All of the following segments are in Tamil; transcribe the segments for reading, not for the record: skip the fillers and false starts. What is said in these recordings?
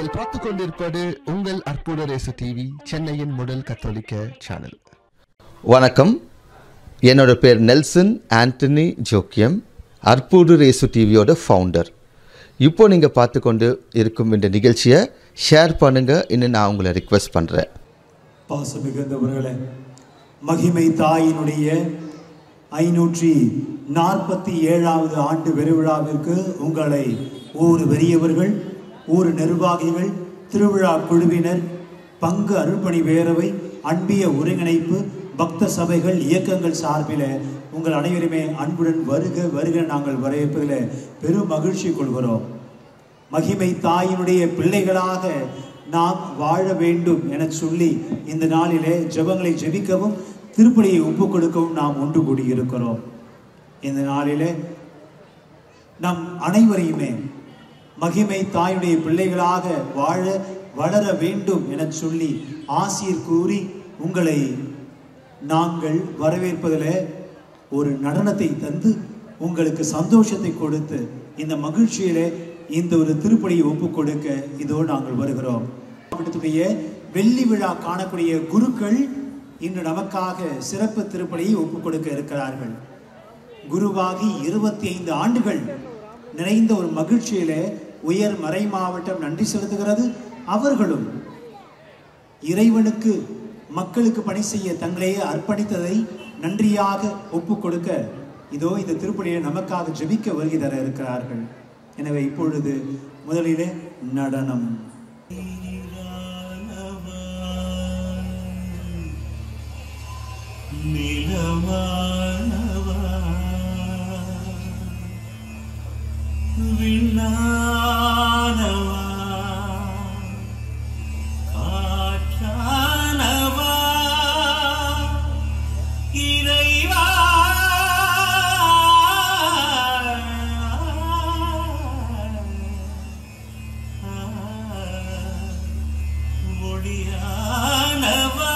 நீங்கள் பார்த்துக் கொண்டிருப்பது உங்கள் அற்புத ரேசு டிவி, சென்னையின் முதல் கத்தோலிக்க சேனல். வணக்கம், என்னோட பேர் நெல்சன் ஆண்டனி ஜோக்கியம், அற்புத ரேசு டிவியோட ஃபவுண்டர். இப்போ நீங்கள் பார்த்து கொண்டு இருக்கும் இந்த நிகழ்ச்சியை ஷேர் பண்ணுங்கள் இன்னும் நான் உங்களை ரிக்வெஸ்ட் பண்ணுறேன். பாசமிகுந்தவர்களே, மகிமை தாயினுடைய 547வது ஆண்டு பெருவிழாவிற்கு உங்களை ஊர் பெரியவர்கள், ஊர் நிர்வாகிகள், திருவிழா குழுவினர், பங்கு அருள்பணி பேரவை, அன்பிய ஒருங்கிணைப்பு, பக்த சபைகள், இயக்கங்கள் சார்பில் உங்கள் அனைவருமே அன்புடன் வருக வருக நாங்கள் வரவேற்பதில் பெரும் மகிழ்ச்சி கொள்கிறோம். மகிமை தாயினுடைய பிள்ளைகளாக நாம் வாழ வேண்டும் என சொல்லி இந்த நாளிலே ஜெபங்களை ஜெபிக்கவும் திருப்பலியை ஒப்புக் கொடுக்கவும் நாம் ஒன்று கூடியிருக்கிறோம். இந்த நாளிலே நம் அனைவரையுமே மகிமை தாயுடைய பிள்ளைகளாக வாழ வளர வேண்டும் என சொல்லி ஆசீர் கூறி உங்களை நாங்கள் வரவேற்பதில் ஒரு நடனத்தை தந்து உங்களுக்கு சந்தோஷத்தை கொடுத்து இந்த மகிழ்ச்சியிலே இந்த ஒரு திருப்பலியை ஒப்புக் கொடுக்க இதோ நாங்கள் வருகிறோம். மாவட்டத்துடைய வெள்ளி விழா காணக்கூடிய குருக்கள் இன்று நமக்காக சிறப்பு திருப்பலியை ஒப்புக் கொடுக்க இருக்கிறார்கள். குருவாகி 25 ஆண்டுகள் நிறைந்த ஒரு மகிழ்ச்சியில உயர் மறை மாவட்டம் நன்றி செலுத்துகிறது. அவர்களும் இறைவனுக்கு மக்களுக்கு பணி செய்ய தங்களையே அர்ப்பணித்ததை நன்றியாக ஒப்புக் கொடுக்க இதோ இந்த திருப்பலியை நமக்காக ஜெபிக்க வருகை தர இருக்கிறார்கள். எனவே இப்பொழுது முதலிலே நடனம். நிலவானவா விண்ணானவா காற்றானவா இறைவா ஒளியானவா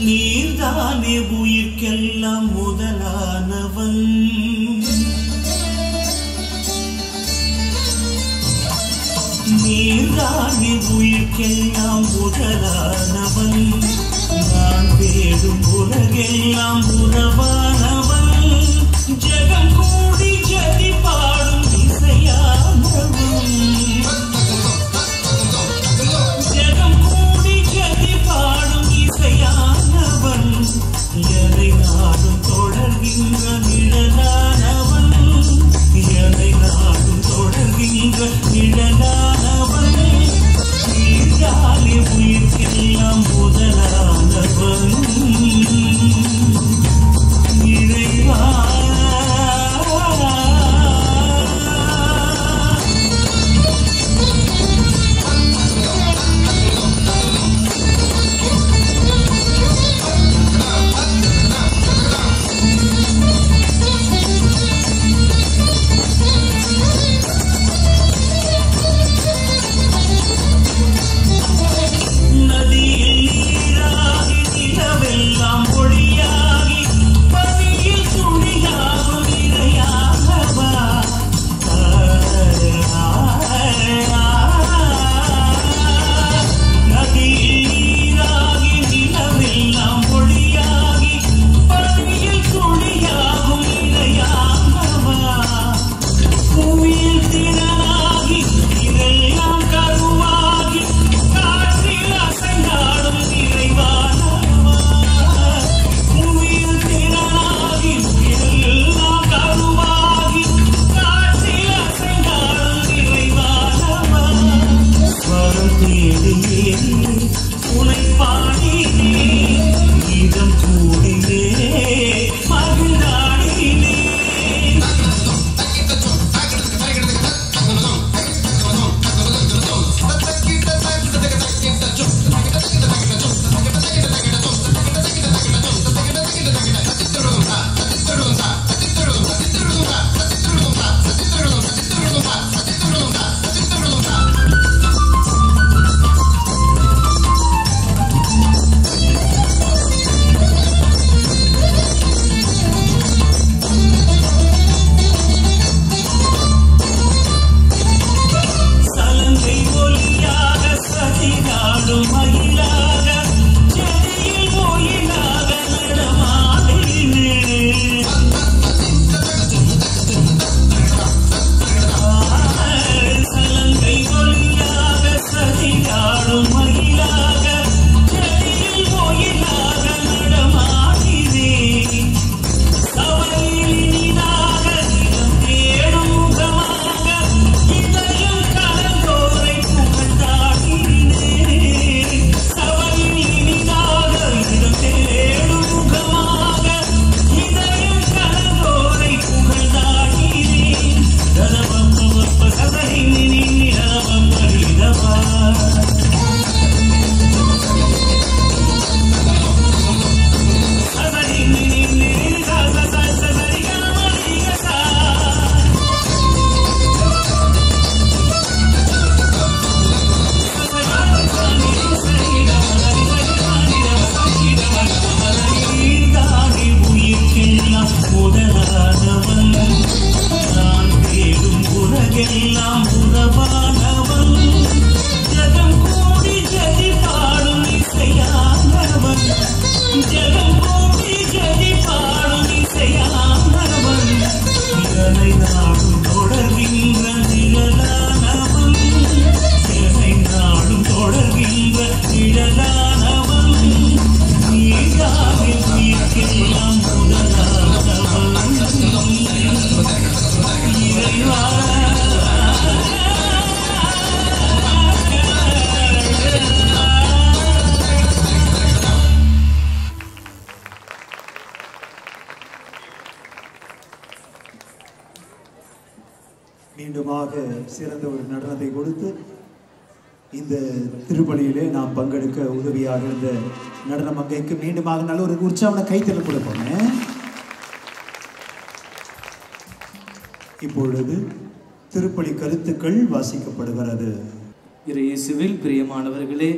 நீர்தானே உயிர்க்கெல்லாம் முதலானவன், நீர்தானே உயிர்க்கெல்லாம் முதலானவன், நான் தேடும் உலகெல்லாம் உறவானவன், ஜெகம் கூடி ஜதி பாடும் இசையானவன், ஜெகம் கூடி ஜதி பாடும் இசையானவன், எதை நாடும் தொடர்கின்ற நிழலானவன், எதை நாடும் தொடர்கின்ற நிழலானவன், நீர்தானே உயிர்க்கெல்லாம் முதலானவன், இறைவா இசைக்கெல்லாம் உறவானவன் ஜகம் கூடி ஜதி பாடும் இசையானவன் ஜகம் கூடி ஜதி பாடும் இசையானவன் இதனை நாடும் தொடர்கின்ற நிழலானவன் இதனை நாடும் தொடர்கின்ற நிழலானவன் நீராகி உயிர்க்கெல்லாம் முதலானவன் இறைவா மீண்டுமாக சிறந்த ஒரு நடனத்தை கொடுத்து இந்த திருப்பலியிலே நாம் பங்கெடுக்க உதவியாக இருந்த நடன மங்கைக்கு மீண்டுமாக நல்ல ஒரு உற்சாக கைத்தல் கொடுப்போம். இப்பொழுது திருப்பலி கருத்துக்கள் வாசிக்கப்படுகிறது. இயேசுவில் பிரியமானவர்களே,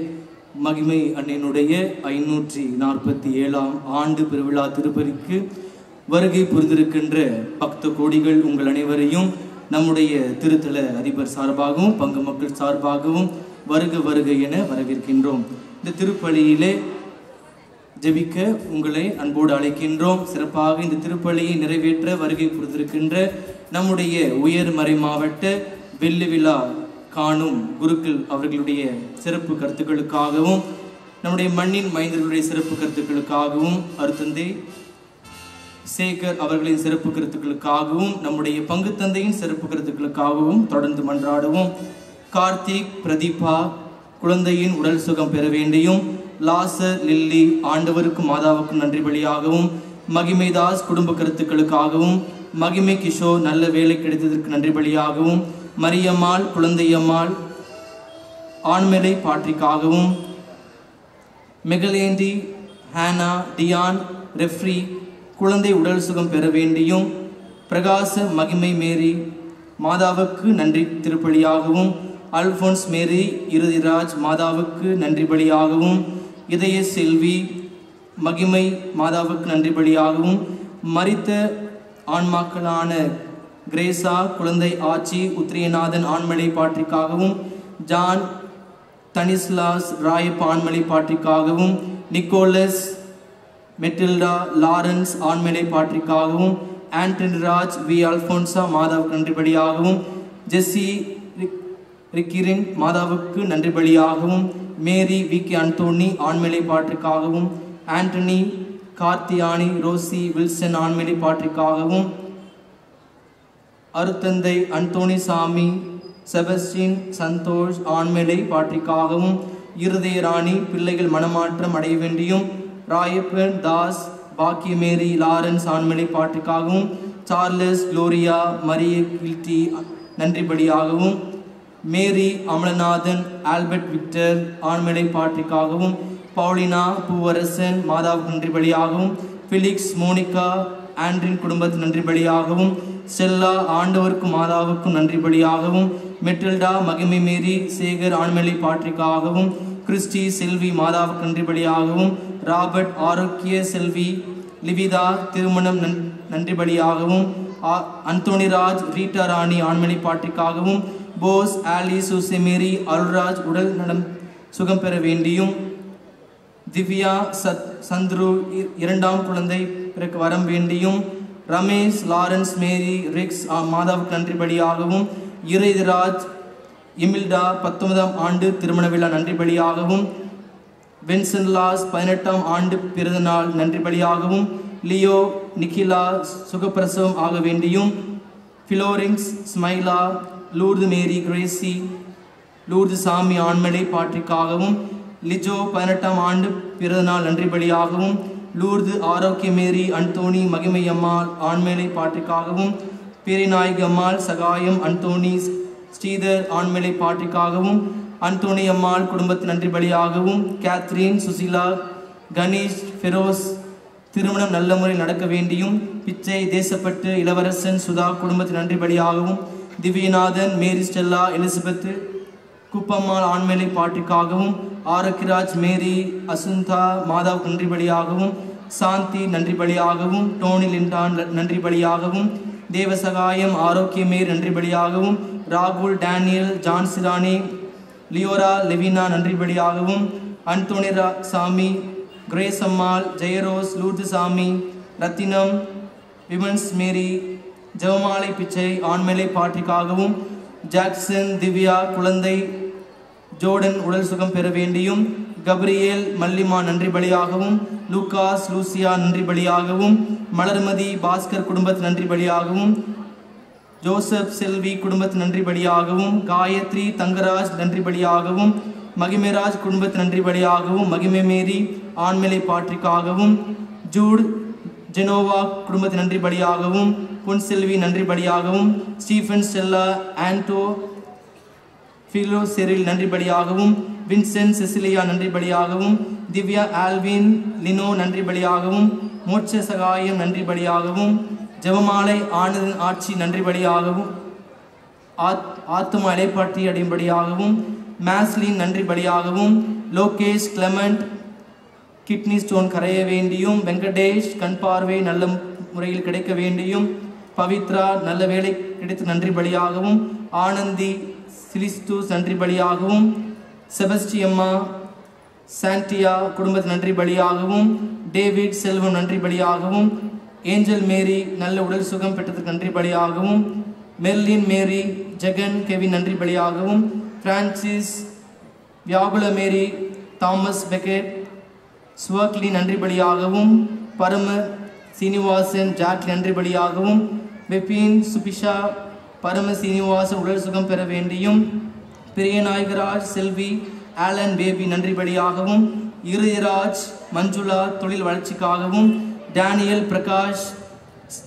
மகிமை அன்னையினுடைய 547ஆம் ஆண்டு பெருவிழா திருப்பலிக்கு வருகை புரிந்திருக்கின்ற பக்த கோடிகள் உங்கள் அனைவரையும் நம்முடைய திருத்தல அதிபர் சார்பாகவும் பங்கு மக்கள் சார்பாகவும் வருக வருக என வரவேற்கின்றோம். இந்த திருப்பலியிலே ஜெபிக்க உங்களை அன்போடு அழைக்கின்றோம். சிறப்பாக இந்த திருப்பலியை நிறைவேற்ற வருகை புரிந்திருக்கின்ற நம்முடைய உயர்மறை மாவட்ட வெள்ளி விழா காணும் குருக்கள் அவர்களுடைய சிறப்பு கருத்துக்களுக்காகவும் நம்முடைய மண்ணின் மைந்தர்களுடைய சிறப்பு கருத்துக்களுக்காகவும் அருத்தந்தை சேகர் அவர்களின் சிறப்பு கருத்துக்களுக்காகவும் நம்முடைய பங்கு தந்தையின் சிறப்பு கருத்துக்களுக்காகவும் தொடர்ந்து மன்றாடுவோம். கார்த்திக் பிரதீபா குழந்தையின் உடல் சுகம் பெற வேண்டியும், லாசர் லில்லி ஆண்டவருக்கும் மாதாவுக்கும் நன்றி பலியாகவும், மகிமைதாஸ் குடும்ப கருத்துக்களுக்காகவும், மகிமை கிஷோர் நல்ல வேலை கிடைத்ததற்கு நன்றி பலியாகவும், மரியம்மாள் குழந்தையம்மாள் ஆண்மலை பாட்ரிக்காகவும், மெகலேண்டி ஹானா டியான் ரெஃப்ரி குழந்தை உடல் சுகம் பெற வேண்டியும், பிரகாச மகிமை மேரி மாதாவுக்கு நன்றி திருப்பலியாகவும், அல்போன்ஸ் மேரி இறுதிராஜ் மாதாவுக்கு நன்றி பலியாகவும், இதய செல்வி மகிமை மாதாவுக்கு நன்றி பலியாகவும், மரித்த ஆன்மாக்களான கிரேசா குழந்தை ஆச்சி உத்ரியநாதன் ஆண்மலை பாட்டிற்காகவும், ஜான் தனிஸ்லாஸ் ராயப் ஆண்மலை பாட்டிற்காகவும், நிக்கோலஸ் மெட்டில்டா லாரன்ஸ் ஆண்மலை பாட்டிற்காகவும், ஆண்டனி ராஜ் வி அல்போன்சா மாதாவுக்கு நன்றி பலியாகவும், ஜெஸ்ஸி ரிக்கிரின் மாதாவுக்கு நன்றி பலியாகவும், மேரி வி கே அந்தோனி ஆண்மலை பாட்டிற்காகவும், ஆண்டனி கார்த்தியானி ரோசி வில்சன் ஆண்மலை பாட்டிற்காகவும், அருத்தந்தை அந்தோனி சாமி செபஸ்டின் சந்தோஷ் ஆண்மலை பாட்டிற்காகவும், இருதய ராணி பிள்ளைகள் மனமாற்றம் அடைய வேண்டியும், ராயப்பன் தாஸ் பாக்கியமேரி லாரன்ஸ் ஆண்மலை பாட்டிற்காகவும், சார்லஸ் குளோரியா மரிய கில்டி நன்றி பலியாகவும், மேரி அமலநாதன் ஆல்பர்ட் விக்டர் ஆண்மலை பாட்டிற்காகவும், பவுலினா பூவரசன் மாதாவுக்கு நன்றி பலியாகவும், பிலிக்ஸ் மோனிகா ஆண்ட்ரின் குடும்பத்தின் நன்றி பலியாகவும், செல்லா ஆண்டவருக்கும் மாதாவுக்கும் நன்றி பலியாகவும், மெட்டில்டா மகிமை மேரி சேகர் ஆண்மலை பாட்டிற்காகவும், கிறிஸ்டி செல்வி மாதாவுக்கு நன்றி பலியாகவும், ராபர்ட் ஆரோக்கிய செல்வி லிவிதா திருமணம் நன்றி பலியாகவும், அந்தோனிராஜ் ரீட்டா ராணி ஆண்மலை பாட்டிற்காகவும், போஸ் ஆலி சுசேமேரி அருள்ராஜ் உடல் நலம் சுகம் பெற வேண்டியும், திவ்யா சந்துரு இரண்டாம் குழந்தை பிறகு வரம் வேண்டியும், ரமேஷ் லாரன்ஸ் மேரி ரிக்ஸ் மாதாவுக்கு நன்றி பலியாகவும், இறைதராஜ் இமில்டா 19ஆம் ஆண்டு திருமண விழா நன்றி பலியாகவும், வென்சன்லாஸ் 18ஆம் ஆண்டு பிறந்த நாள் நன்றி பலியாகவும், லியோ நிக்கிலா சுகப்பிரசவம் ஆக வேண்டியும், ஃபிலோரிங்ஸ் ஸ்மைலா லூர்து மேரி கிரேசி லூர்து சாமி ஆண்மலை பாட்டிற்காகவும், லிஜோ 18ஆம் ஆண்டு பிறந்த நாள் நன்றி பலியாகவும், லூர்து ஆரோக்கிய மேரி அந்தோனி மகிமை அம்மாள் ஆண்மலை பாட்டிற்காகவும், பேரிநாயகி அம்மாள் சகாயம் அந்தோனி ஸ்ரீதர் ஆண்மலை பாட்டிற்காகவும், அந்தோனி அம்மாள் குடும்பத்தின் நன்றி பலியாகவும், கேத்ரின் சுசிலா கணேஷ் ஃபெரோஸ் திருமணம் நல்ல முறை நடக்க வேண்டியும், பிச்சை தேசப்பட்டு இளவரசன் சுதா குடும்பத்தின் நன்றி பலியாகவும், திவ்யநாதன் மேரி ஸ்டெல்லா எலிசபெத் குப்பம்மாள் ஆண்மலை பாட்டிற்காகவும், ஆரோக்கியராஜ் மேரி அசுந்தா மாதாவுக்கு நன்றி பலியாகவும், சாந்தி நன்றி பலியாகவும், டோனி லிண்டான் நன்றி பலியாகவும், தேவசகாயம் ஆரோக்கியமேர் நன்றி பலியாகவும், ராகுல் டேனியல் ஜான்சிரானி லியோரா லெவினா நன்றி பலியாகவும், அந்தோனி சாமி கிரேஸ் அம்மாள் ஜெயரோஸ் லூர்து சாமி ரத்தினம் விமன்ஸ் மேரி ஜெவமாலை பிச்சை ஆண்மேலை பாட்டிக்காகவும், ஜாக்சன் திவ்யா குழந்தை ஜோர்டன் உடல் சுகம் பெற வேண்டியும், கப்ரியேல் மல்லிமா நன்றி பலியாகவும், லூகாஸ் லூசியா நன்றி பலியாகவும், மலர்மதி பாஸ்கர் குடும்பத்து நன்றி பலியாகவும், ஜோசப் செல்வி குடும்பத்து நன்றி பலியாகவும், காயத்ரி தங்கராஜ் நன்றி பலியாகவும், மகிமேராஜ் குடும்பத்து நன்றி பலியாகவும், மகிமே மேரி ஆண்மேலை பாட்டிக்காகவும், ஜூட் ஜெனோவா குடும்பத்து நன்றி பலியாகவும், பொன் செல்வி நன்றி பலியாகவும், ஸ்டீஃபன் ஸ்டெல்லா ஆண்டோ ஃபிலோ செரில் நன்றி பலியாகவும், வின்சென்ட் செசிலியா நன்றி பலியாகவும், திவ்யா ஆல்வின் லினோ நன்றி பலியாகவும், மோட்ச சகாயம் நன்றி பலியாகவும், ஜெபமாலை ஆனந்தன் ஆட்சி நன்றி பலியாகவும், ஆத்தும அலைப்பாட்டி அடையும்படியாகவும், மேஸ்லின் நன்றி பலியாகவும், லோகேஷ் கிளமெண்ட் கிட்னி ஸ்டோன் கரைய வேண்டியும், வெங்கடேஷ் கண் பார்வை நல்ல முறையில் கிடைக்க வேண்டியும், பவித்ரா நல்ல வேலை கிடைத்து நன்றி பலியாகவும், ஆனந்தி சிலிஸ்தூஸ் நன்றி பலியாகவும், செபஸ்டியம்மா சாண்டியா குடும்பத்து நன்றி பலியாகவும், டேவிட் செல்வம் நன்றி பலியாகவும், ஏஞ்சல் மேரி நல்ல உடல் சுகம் பெற்றதுக்கு நன்றி பலியாகவும், மெர்லின் மேரி ஜெகன் கெவின் நன்றி பலியாகவும், பிரான்சிஸ் வியாகுல மேரி தாமஸ் பெக்கெட் ஸ்வர்க்லி நன்றி பலியாகவும், பரம சீனிவாசன் ஜாக் நன்றி பலியாகவும், வெப்பின் சுபிஷா பரம சீனிவாசன் உடல் சுகம் பெற வேண்டியும், பிரியநாயகராஜ் செல்வி ஆலன் பேபி நன்றி பலியாகவும், இருதயராஜ் மஞ்சுளா தொழில் வளர்ச்சிக்காகவும், டேனியல் பிரகாஷ்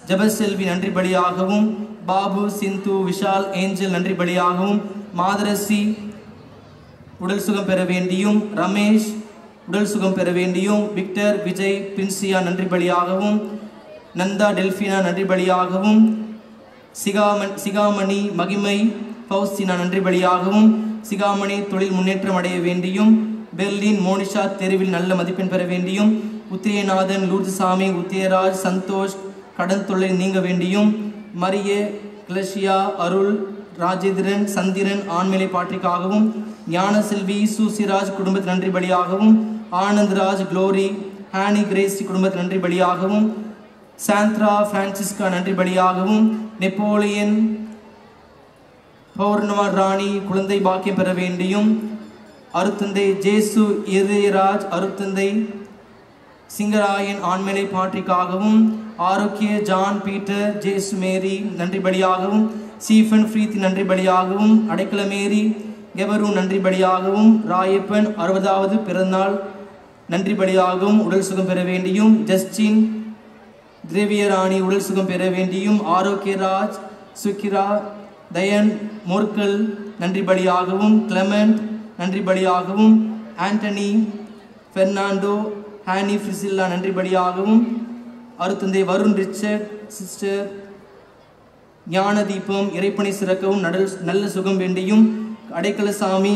ஜபசெல்வி நன்றி பலியாகவும், பாபு சிந்து விஷால் ஏஞ்சல் நன்றி பலியாகவும், மாதரசி உடல் சுகம் பெற வேண்டியும், ரமேஷ் உடல் சுகம் பெற வேண்டியும், விக்டர் விஜய் பிரின்சியா நன்றி பலியாகவும், நந்தா டெல்ஃபினா நன்றி பலியாகவும், சிகாமணி மகிமை பௌஸ்தினா நன்றி பலியாகவும், சிகாமணி தொழில் முன்னேற்றம் அடைய வேண்டியும், பெர்லின் மோனிஷா தெருவில் நல்ல மதிப்பெண் பெற வேண்டியும், உத்திரியநாதன் லூர்துசாமி உத்தியராஜ் சந்தோஷ் கடன் தொல்லை நீங்க வேண்டியும், மரிய கிளஷியா அருள் ராஜேந்திரன் சந்திரன் ஆண்மேலை பாட்டிக்காகவும், ஞான செல்வி சூசிராஜ் குடும்பத்து நன்றி பலியாகவும், ஆனந்த்ராஜ் குளோரி ஹானி கிரேசி குடும்பத்து நன்றி பலியாகவும், சாந்த்ரா பிரான்சிஸ்கா நன்றி பலியாகவும், நெப்போலியன் பௌர்ணமா ராணி குழந்தை பாக்கியம் பெற வேண்டியும், அருத்தந்தை ஜேசு இருதயராஜ் அருத்தந்தை சிங்கராயன் ஆண்மேலை பாட்டிக்காகவும், ஆரோக்கிய ஜான் பீட்டர் ஜேசு மேரி நன்றி பலியாகவும், சீஃபன் ஃப்ரீத் நன்றி பலியாகவும், அடைக்கலமேரி கெபரு நன்றி பலியாகவும், ராயப்பன் 60வது பிறந்தநாள் நன்றி பலியாகவும் உடல் சுகம் பெற வேண்டியும், ஜஸ்டின் திரவியராணி உடல் சுகம் பெற வேண்டியும், ஆரோக்கியராஜ் சுக்கிரா தயன் மோர்கல் நன்றி பலியாகவும், கிளமெண்ட் நன்றி பலியாகவும், ஆண்டனி பெர்னாண்டோ ஹானி ஃப்ரிசில்லா நன்றி பலியாகவும், அருத்தந்தை வருண் ரிச்சர்ட் சிஸ்டர் ஞான தீபம் இறைப்பணி சிறக்கவும் நல்ல சுகம் வேண்டியும், அடைக்கலசாமி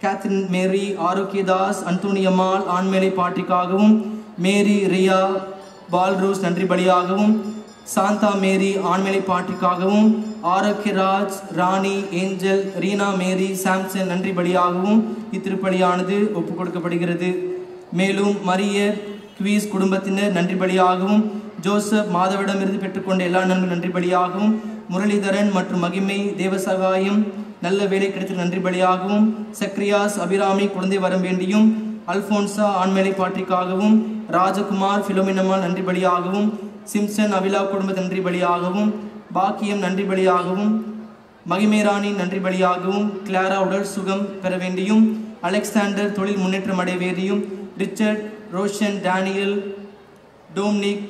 கேத்ரின் மேரி ஆரோக்கியதாஸ் அந்தோனியம்மாள் ஆண்மேலை பாட்டிக்காகவும், மேரி ரியா பால்ரூஸ் நன்றி பலியாகவும், சாந்தா மேரி ஆண்மேலை பாட்டிக்காகவும், ஆரோக்கியராஜ் ராணி ஏஞ்சல் ரீனா மேரி சாம்சன் நன்றி பலியாகவும் இத்திருப்பலியானது ஒப்புக் கொடுக்கப்படுகிறது. மேலும் மரியர் குவீஸ் குடும்பத்தினர் நன்றி பலியாகவும், ஜோசப் மாதவிடமிருந்து பெற்றுக்கொண்ட எல்லா நண்பர்கள் நன்றி பலியாகவும், முரளிதரன் மற்றும் மகிமை தேவசகாயம் நல்ல வேலை கிடைத்து நன்றி பலியாகவும், சக்ரியாஸ் அபிராமி குழந்தை வரம் வேண்டியும், அல்போன்சா ஆண்மேலை பாட்டிக்காகவும், ராஜகுமார் பிலோமினம்மாள் நன்றி பலியாகவும், சிம்சன் அவிலா குடும்ப நன்றி பலியாகவும், பாக்கியம் நன்றி பலியாகவும், மகிமேராணி நன்றி பலியாகவும், கிளாரா உடல் சுகம் பெற வேண்டியும், அலெக்சாண்டர் தொழில் முன்னேற்றம் அடைய வேண்டியும், ரிச்சர்ட் ரோஷன் டேனியல் டோம்னிக்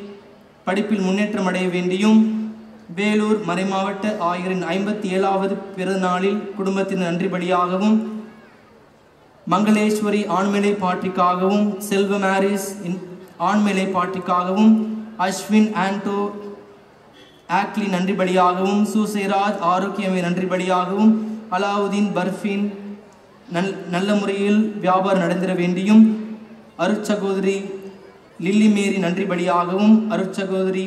படிப்பில் முன்னேற்றம் அடைய வேண்டியும், வேலூர் மறைமாவட்ட ஆயரின் 57வது பிறந்த நாளில் குடும்பத்தின் நன்றி பலியாகவும், மங்களேஸ்வரி ஆண்மேலை பாட்டிக்காகவும், செல்வ மேரிஸ் ஆண்மேலை பாட்டிக்காகவும், அஸ்வின் ஆண்டோ ஆக்லி நன்றி பலியாகவும், சூசைராஜ் ஆரோக்கியமே நன்றி பலியாகவும், அலாவுதீன் பர்ஃபின் நல்ல முறையில் வியாபாரம் நடந்திட வேண்டியும், அருட்சகோதரி லில்லி மேரி நன்றி பலியாகவும், அருட்சகோதரி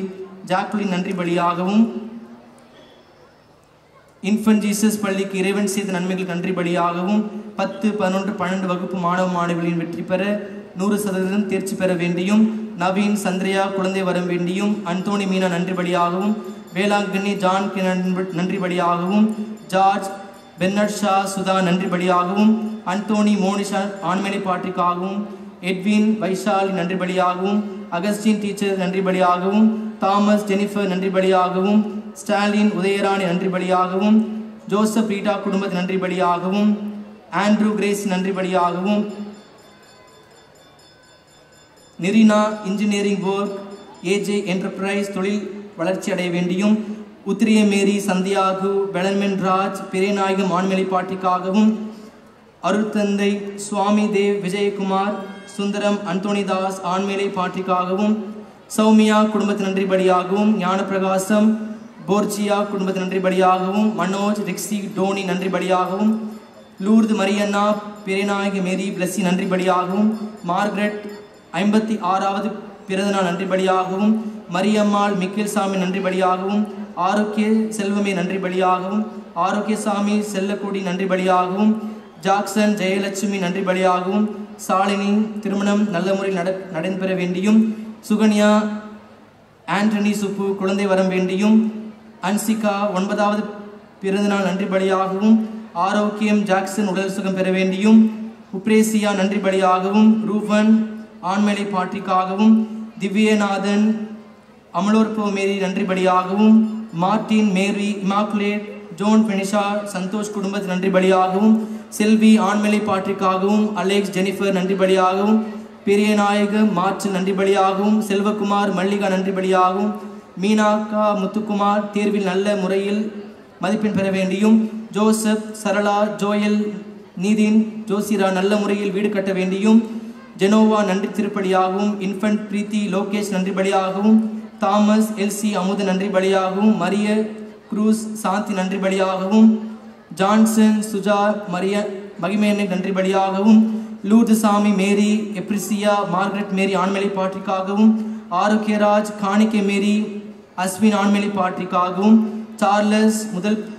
ஜாக்லின் நன்றி பலியாகவும், இன்ஃபன்ட் ஜீசஸ் பள்ளிக்கு இறைவன் செய்த நன்மைகள் நன்றி பலியாகவும் 10, 11, 12 வகுப்பு மாணவ மாணவிகளின் வெற்றி பெற 100% தேர்ச்சி பெற வேண்டியும், நவீன் சந்திரியா குழந்தை வரம் வேண்டியும், அந்தோனி மீனா நன்றி பலியாகவும், வேளாங்கண்ணி ஜான் நன்றி பலியாகவும், ஜார்ஜ் பென்னட் ஷா சுதா நன்றி பலியாகவும், அந்தோனி மோனிஷா ஆண்மலை பாட்டிற்காகவும், எட்வின் வைஷாலி நன்றி பலியாகவும், அகஸ்டின் டீச்சர் நன்றி பலியாகவும், தாமஸ் ஜெனிஃபர் நன்றி பலியாகவும், ஸ்டாலின் உதயராணி நன்றி பலியாகவும், ஜோசப் ரீட்டா குடும்பத்தின் நன்றி பலியாகவும், ஆண்ட்ரூ கிரேஸ் நன்றி பலியாகவும், நிரினா இன்ஜினியரிங் ஒர்க் ஏஜே என்டர்பிரைஸ் தொழில் வளர்ச்சி அடைய வேண்டியும், உத்திரிய மேரி சந்தியாகு பெலன்மென் ராஜ் பெரியநாயகம் ஆண்மலை பாட்டிக்காகவும், அருள்தந்தை சுவாமி தேவ் விஜயகுமார் சுந்தரம் அந்தோனிதாஸ் ஆண்மேலை பாட்டிக்காகவும், சௌமியா குடும்பத்தின் நன்றி பலியாகவும், ஞானப்பிரகாசம் போர்ஜியா குடும்பத்தின் நன்றி பலியாகவும், மனோஜ் ரெக்ஸி டோனி நன்றி பலியாகவும், லூர்து மரியண்ணா பெரியநாயகி மேரி பிளஸி நன்றி பலியாகவும், மார்கரெட் 56வது பிறந்தநாள் நன்றி பலியாகவும், மரியம்மாள் மிக்கேல்சாமி நன்றி பலியாகவும், ஆரோக்கிய செல்வமே நன்றி பலியாகவும், ஆரோக்கியசாமி செல்லக்குடி நன்றி பலியாகவும், ஜாக்சன் ஜெயலட்சுமி நன்றி பலியாகவும், சாலினி திருமணம் நல்ல முறையில் நடைபெற வேண்டியும், சுகன்யா ஆண்டனி சுப்பு குழந்தை வரம் வேண்டியும், அன்சிகா 9வது பிறந்தநாள் நன்றி பலியாகவும், ஆரோக்கியம் ஜாக்சன் உடல் சுகம் பெற வேண்டியும், உப்ரேசியா நன்றி பலியாகவும், ரூபன் ஆண்மலை பாட்டிக்காகவும், திவ்யநாதன் அமலோர்போ மேரி நன்றி பலியாகவும், மார்டின் மேரி இமாக்குலேட் ஜோன் பெனிஷா சந்தோஷ் குடும்பத்தின் நன்றி பலியாகவும், செல்வி ஆண்மலை பாட்டிக்காகவும், அலெக்ஸ் ஜெனிஃபர் நன்றி பலியாகவும், பெரியநாயக மாற்று நன்றி பலியாகவும், செல்வகுமார் மல்லிகா நன்றி பலியாகவும், மீனாக்கா முத்துக்குமார் தேர்வில் நல்ல முறையில் மதிப்பெண் பெற வேண்டியும், ஜோசப் சரளா ஜோயல் நீதின் ஜோசிரா நல்ல முறையில் வீடு கட்ட வேண்டியும், ஜெனோவா நன்றி திருப்பலியாகவும், இன்ஃபன்ட் பிரீத்தி லோகேஷ் நன்றி பலியாகவும், தாமஸ் எல்சி அமுது நன்றி பலியாகவும், மரிய குரூஸ் சாந்தி நன்றி பலியாகவும், ஜான்சன் சுஜா மரிய மகிமேனை நன்றி பலியாகவும், லூர்து சாமி மேரி எப்ரிசியா மார்கரெட் மேரி ஆண்மலை பாட்டிக்காகவும், ஆரோக்கியராஜ் காணிக்கை மேரி அஸ்வின் ஆண்மலை பாட்டிக்காகவும், சார்லஸ்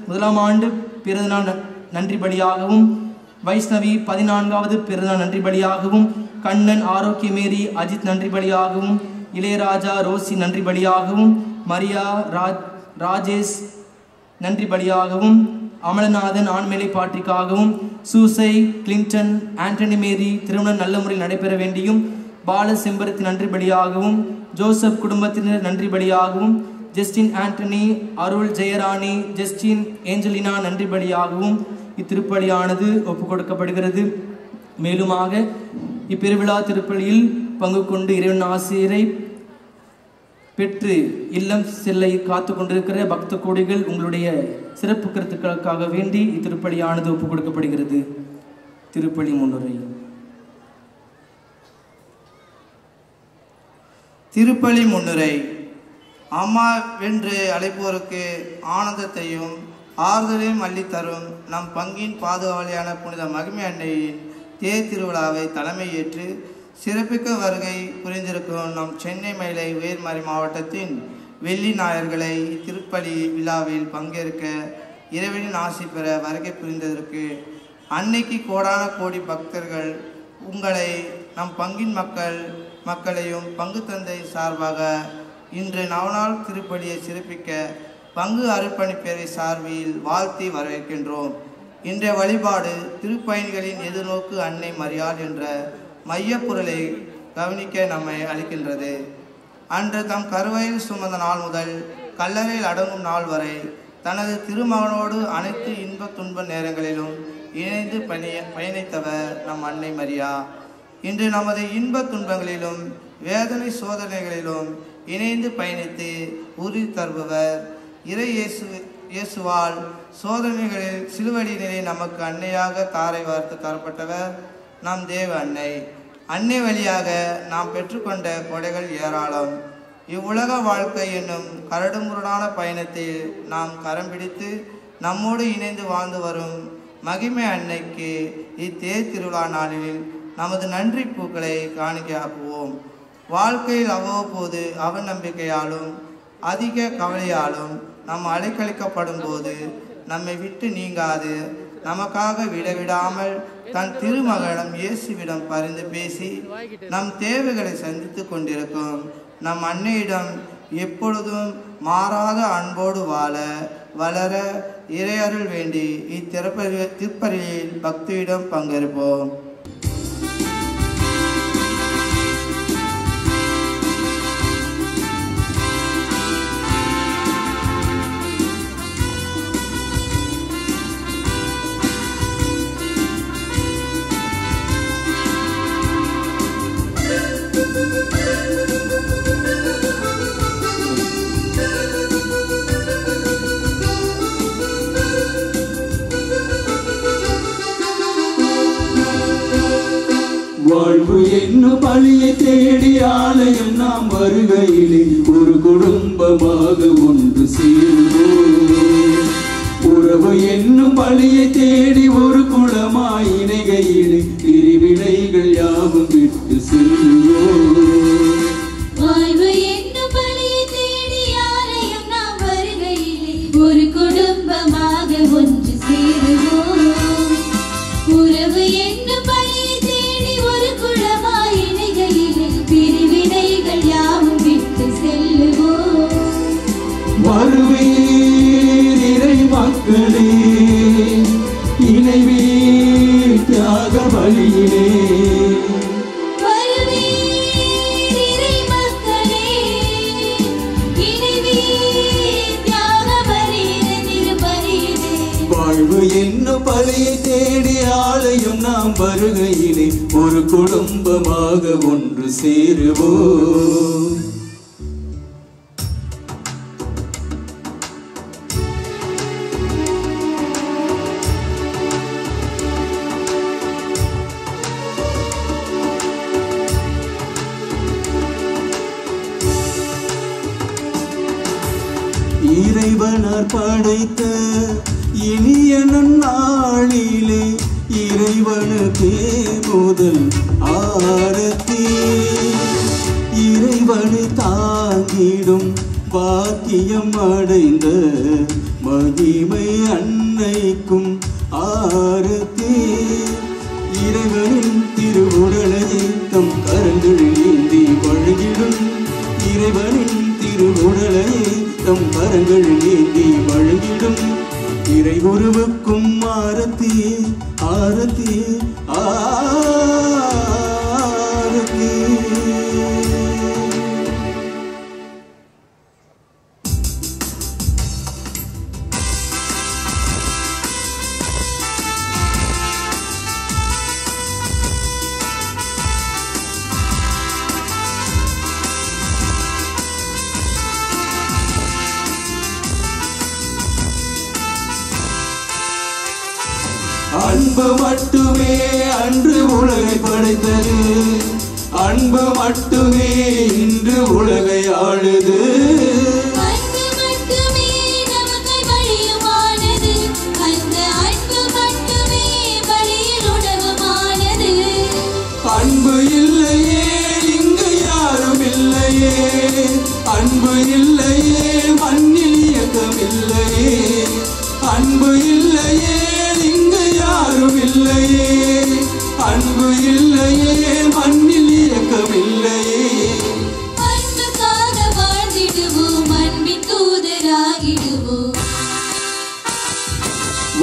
முதலாம் ஆண்டு பிறந்தநாள் நன்றி பலியாகவும், வைஷ்ணவி 14வது பிறந்தநாள் நன்றி பலியாகவும், கண்ணன் ஆரோக்கிய மேரி அஜித் நன்றி பலியாகவும், இளையராஜா ரோசி நன்றி பலியாகவும், மரியா ராஜேஷ் நன்றி பலியாகவும், அமலநாதன் ஆண்மேலை பாட்டிக்காகவும், சூசை கிளின்டன் ஆண்டனி மேரி திருமணம் நல்ல முறையில் நடைபெற வேண்டியும், பால செம்பரத்தின் நன்றி பலியாகவும், ஜோசப் குடும்பத்தினர் நன்றி பலியாகவும், ஜஸ்டின் ஆண்டனி அருள் ஜெயராணி ஜஸ்டின் ஏஞ்சலினா நன்றி பலியாகவும் இத்திருப்பலியானது ஒப்புக் கொடுக்கப்படுகிறது. மேலுமாக இப்பெருவிழா திருப்பலியில் பங்கு கொண்டு இறைவன் ஆசிரியரை பெற்று இல்லம் செல்லை காத்து கொண்டிருக்கிற பக்த கோடிகள் உங்களுடைய சிறப்பு கருத்துக்களுக்காக வேண்டி இத்திருப்பலியானது ஒப்புக் கொடுக்கப்படுகிறது. திருப்பலி முன்னுரை. திருப்பலி முன்னுரை. அம்மா வென்று அழைப்போருக்கு ஆனந்தத்தையும் ஆறுதலையும் அள்ளித்தரும் நம் பங்கின் பாதுகாவலியான புனித மகிமை அன்னையின் தேர் திருவிழாவை தலைமை ஏற்று சிறப்பிக்க வருகை புரிந்திருக்கும் நம் சென்னை மயிலை உயர்மறை மாவட்டத்தின் வெள்ளி ஞாயிறுகளை இத்திருப்பலி விழாவில் பங்கேற்க இறைவனின் ஆசி பெற வருகை புரிந்ததற்கு அன்னைக்கு கோடான கோடி பக்தர்கள் உங்களை நம் பங்கின் மக்களையும் பங்கு தந்தை சார்பாக இன்று நவநாள் திருப்பலியை சிறப்பிக்க பங்கு அர்ப்பணிப்பேரை சார்பில் வாழ்த்தி வரவேற்கின்றோம். இன்றைய வழிபாடு திருப்பயணிகளின் எதிர்நோக்கு அன்னை மரியாள் என்ற மையப்பொருளை கவனிக்க நம்மை அளிக்கின்றது. அன்று தம் கருவையில் சுமந்த நாள் முதல் கல்லறையில் அடங்கும் நாள் வரை தனது திருமகனோடு அனைத்து இன்ப துன்ப நேரங்களிலும் இணைந்து பயணித்தவர் நம் அன்னை மரியா. இன்று நமது இன்ப துன்பங்களிலும் வேதனை சோதனைகளிலும் இணைந்து பயணித்து உறுதி தருபவர் இறை இயேசுவால் சோதனைகளில் சிலுவடியிலே நமக்கு அன்னையாக தாரை வார்த்து தரப்பட்டவர் நம் தேவ அன்னை. அன்னை வழியாக நாம் பெற்றுக்கொண்ட கொடைகள் ஏராளம். இவ்வுலக வாழ்க்கை என்னும் கரடுமுரடான பயணத்தில் நாம் கரம் பிடித்து நம்மோடு இணைந்து வாழ்ந்து வரும் மகிமை அன்னைக்கு இத்தேர் திருவிழா நாளில் நமது நன்றி பூக்களை காணிக்கையாக்குவோம். வாழ்க்கையில் அவ்வப்போது அவநம்பிக்கையாலும் அதிக கவலையாலும் நாம் அலைக்கழிக்கப்படும் போது நம்மை விட்டு நீங்காது நமக்காக விடவிடாமல் தன் திருமகனம் இயேசுவிடம் பரிந்து பேசி நம் தேவைகளை சந்தித்து கொண்டிருக்கும் நம் அன்னையிடம் எப்பொழுதும் மாறாத அன்போடு வாழ வளர இறையருள் வேண்டி திருப்பலியில் பக்தியிடம் பங்கேற்போம். வாழ்வு என்னும் பழியை தேடி ஆலயம் நாம் வருகையிலே ஒரு குடும்பமாக ஒன்று சேருவோம். உறவு என்னும் பழியை தேடி ஒரு குளமாய் இணைகையிலே பிரிவினைகள் யாவும் விட்டு செல்வோம். வாழ்வு என்னும் பழியை தேடி ஆலயம் நாம் வருகையிலே ஒரு குடும்பமாக ஒன்று சேருவோம். உறவு என்னும் பழியை தேடி ஒரு குளமாய் இணைகையிலே பிரிவினைகள் யாவும் விட்டு செல்லுவோம். வருவீர் இறை மக்களே, இணைவீர் தியாக பலியிலே. வாழ்வு என்னும் பழியை தேடி ஆலயம் நாம் வருகையிலே ஒரு குடும்பமாக ஒன்று சேருவோம். இறைவனார் படைத்த இனிய நாளிலே இறைவனுக்கே முதல் ஆரத்தி. இறைவனை தாங்கிடும் பாக்கியம் அடைந்த மகிமை அன்னைக்கும் ஆரத்தி. இறைவனின் திருவுடலை தம் கரங்களில் ஏந்தி வழங்கிடும் இறைவனின் திருவுடலை தம் கரங்கள் ஏந்தி வழங்கிடும் இறை குருவுக்கும் ஆரத்தி ஆரத்தி ஆரத்தி. அன்பு மட்டுமே அன்று உலகை படைத்தது, அன்பு மட்டுமே இன்று உலகை ஆளுது. அன்பு மட்டுமே நமக்கு வழியுமானது, அந்த அன்பு மட்டுமே வழியில் உணவுமானது. அன்பு இல்லையே இங்கு யாரும் இல்லையே, அன்பு இல்லையே மண்ணில் இயக்கம் இல்லையே. அன்பு இல்லையே இங்கு யாரும் இல்லையே, அன்பு இல்லையே மண்ணில் இயக்கம் இல்லையே. அன்புக்காக வாழ்ந்திடுவோம், அன்பின் தூதராகிடுவோம்.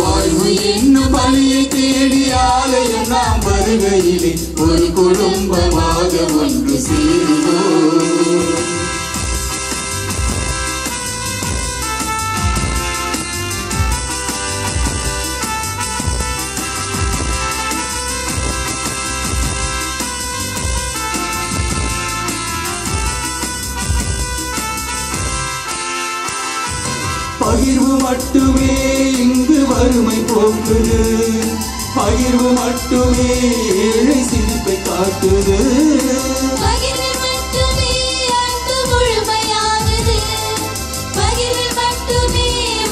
வாழ்வு என்னும் பழியை தேடி ஆலயம் நாம் வருகையிலே ஒரு குடும்பமாக ஒன்று சேருவோம். பகிர்வு மட்டுமே இங்கு வறுமை போக்குது, பகிர்வு மட்டுமே ஏழை சிரிப்பை காட்டுது. பகிர்வு மட்டுமே அன்பு முழுமையாகுது, பகிர்வு மட்டுமே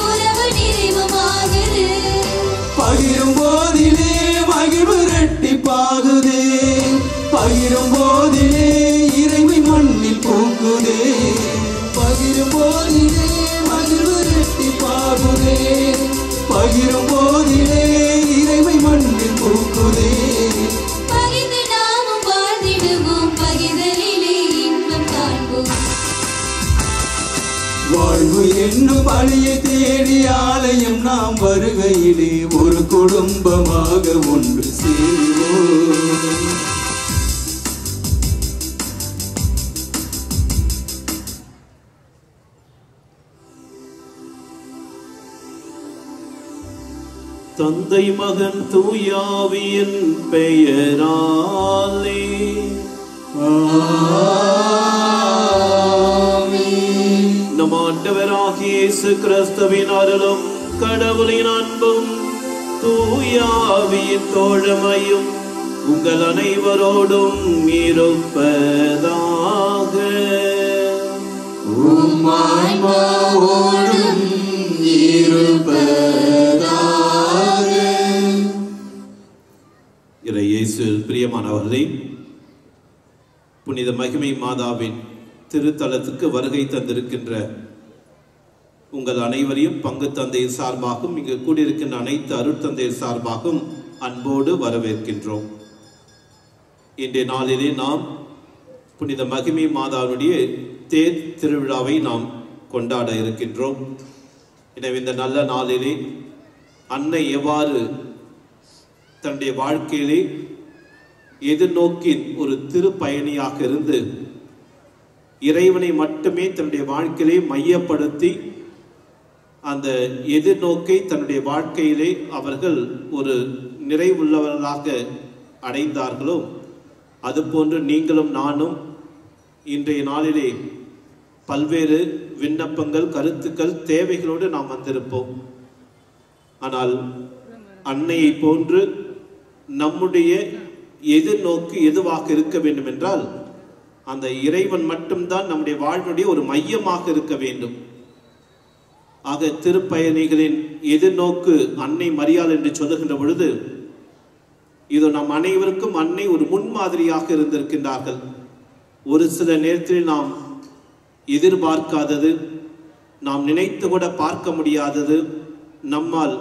உறவு நிறைவுமாகுது. பகிரும் போதிலே மகிழ்வு இரட்டிப்பாகுதே, பகிரும் போதிலே இறைமை மண்ணில் பூக்குதே. பகிரும் போதிலே மகிழ்வு இரட்டிப்பாகுதே, ஆலயம் நாம் வருகையிலே ஒரு குடும்பமாக ஒன்று சேருவோம். தந்தை மகன் தூயாவியின் பெயராலே நம் ஆண்டவராகிய இயேசு கிறிஸ்துவின் அருளும் கடவுளின் அன்பும் தூயாவியின் தோழமையும் உங்கள் அனைவரோடும் இருப்பதாக. உம்மான்மாவோடும் இருப்பதாக. இயேசு பிரியமானவர்களே, புனித மகிமை மாதாவின் திருத்தலத்துக்கு வருகை தந்திருக்கின்ற உங்கள் அனைவரையும் பங்கு தந்தையின் சார்பாகவும் இங்கு கூடியிருக்கின்ற அனைத்து அருட்தந்தையின் சார்பாகவும் அன்போடு வரவேற்கின்றோம். இன்றைய நாளிலே நாம் புனித மகிமை மாதாவுடைய தேர் திருவிழாவை நாம் கொண்டாட இருக்கின்றோம். எனவே இந்த நல்ல நாளிலே அன்னை எவ்வாறு தன்னுடைய வாழ்க்கையிலே எதிர்நோக்கின் ஒரு திருப்பயணியாக இருந்து இறைவனை மட்டுமே தன்னுடைய வாழ்க்கையிலே மையப்படுத்தி அந்த எதிர்நோக்கை தன்னுடைய வாழ்க்கையிலே அவர்கள் ஒரு நிறைவுள்ளவர்களாக அடைந்தார்களோ அதுபோன்று நீங்களும் நானும் இன்றைய நாளிலே பல்வேறு விண்ணப்பங்கள், கருத்துக்கள், தேவைகளோடு நாம் வந்திருப்போம். ஆனால் அன்னையை போன்று நம்முடைய எதிர்நோக்கு எதுவாக இருக்க வேண்டும் என்றால் அந்த இறைவன் மட்டும்தான் நம்முடைய வாழ்வுடைய ஒரு மையமாக இருக்க வேண்டும். ஆக திருப்பயணிகளின் எதிர்நோக்கு அன்னை மரியாள் என்று சொல்லுகின்ற பொழுது இது நம் அனைவருக்கும் அன்னை ஒரு முன்மாதிரியாக இருந்திருக்கின்றார்கள். ஒரு சில நேரத்தில் நாம் எதிர்பார்க்காதது, நாம் நினைத்து கூட பார்க்க முடியாதது, நம்மால்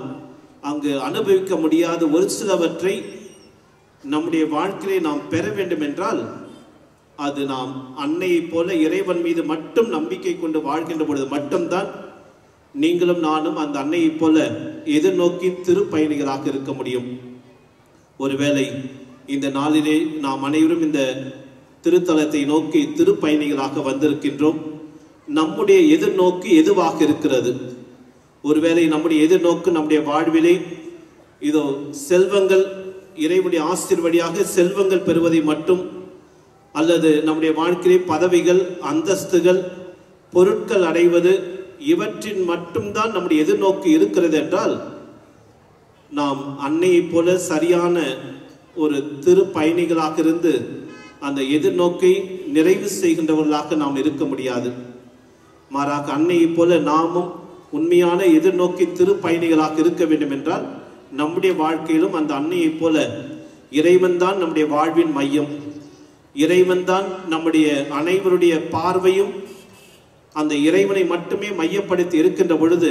அங்கு அனுபவிக்க முடியாத ஒரு சிலவற்றை நம்முடைய வாழ்க்கையை நாம் பெற வேண்டும் என்றால் அது நாம் அன்னையை போல இறைவன் மீது மட்டும் நம்பிக்கை கொண்டு வாழ்கின்ற பொழுது மட்டும்தான் நீங்களும் நானும் அந்த அன்னையை போல எதிர்நோக்கி திருப்பயணிகளாக இருக்க முடியும். ஒருவேளை இந்த நாளிலே நாம் அனைவரும் இந்த திருத்தலத்தை நோக்கி திருப்பயணிகளாக வந்திருக்கின்றோம். நம்முடைய எதிர்நோக்கு எதுவாக இருக்கிறது? ஒருவேளை நம்முடைய எதிர்நோக்கு நம்முடைய வாழ்விலே இதோ செல்வங்கள், இறைவனுடைய ஆசீர்வதியாக செல்வங்கள் பெறுவதை மட்டும், அல்லது நம்முடைய வாழ்க்கையிலே பதவிகள், அந்தஸ்துகள், பொருட்கள் அடைவது, இவற்றின் மட்டும்தான் நம்முடைய எதிர்நோக்கு இருக்கிறது என்றால் நாம் அன்னையை போல சரியான ஒரு திருப்பயணிகளாக இருந்து அந்த எதிர்நோக்கை நிறைவு செய்கின்றவர்களாக நாம் இருக்க முடியாது. மாறாக அன்னையை போல நாமும் உண்மையான எதிர்நோக்கி திருப்பயணிகளாக இருக்க வேண்டும் என்றால் நம்முடைய வாழ்க்கையிலும் அந்த அன்னையை போல இறைவன் தான் நம்முடைய வாழ்வின் மையம், இறைவன் தான் நம்முடைய அனைவருடைய பார்வையும் அந்த இறைவனை மட்டுமே மையப்படுத்தி இருக்கின்ற பொழுது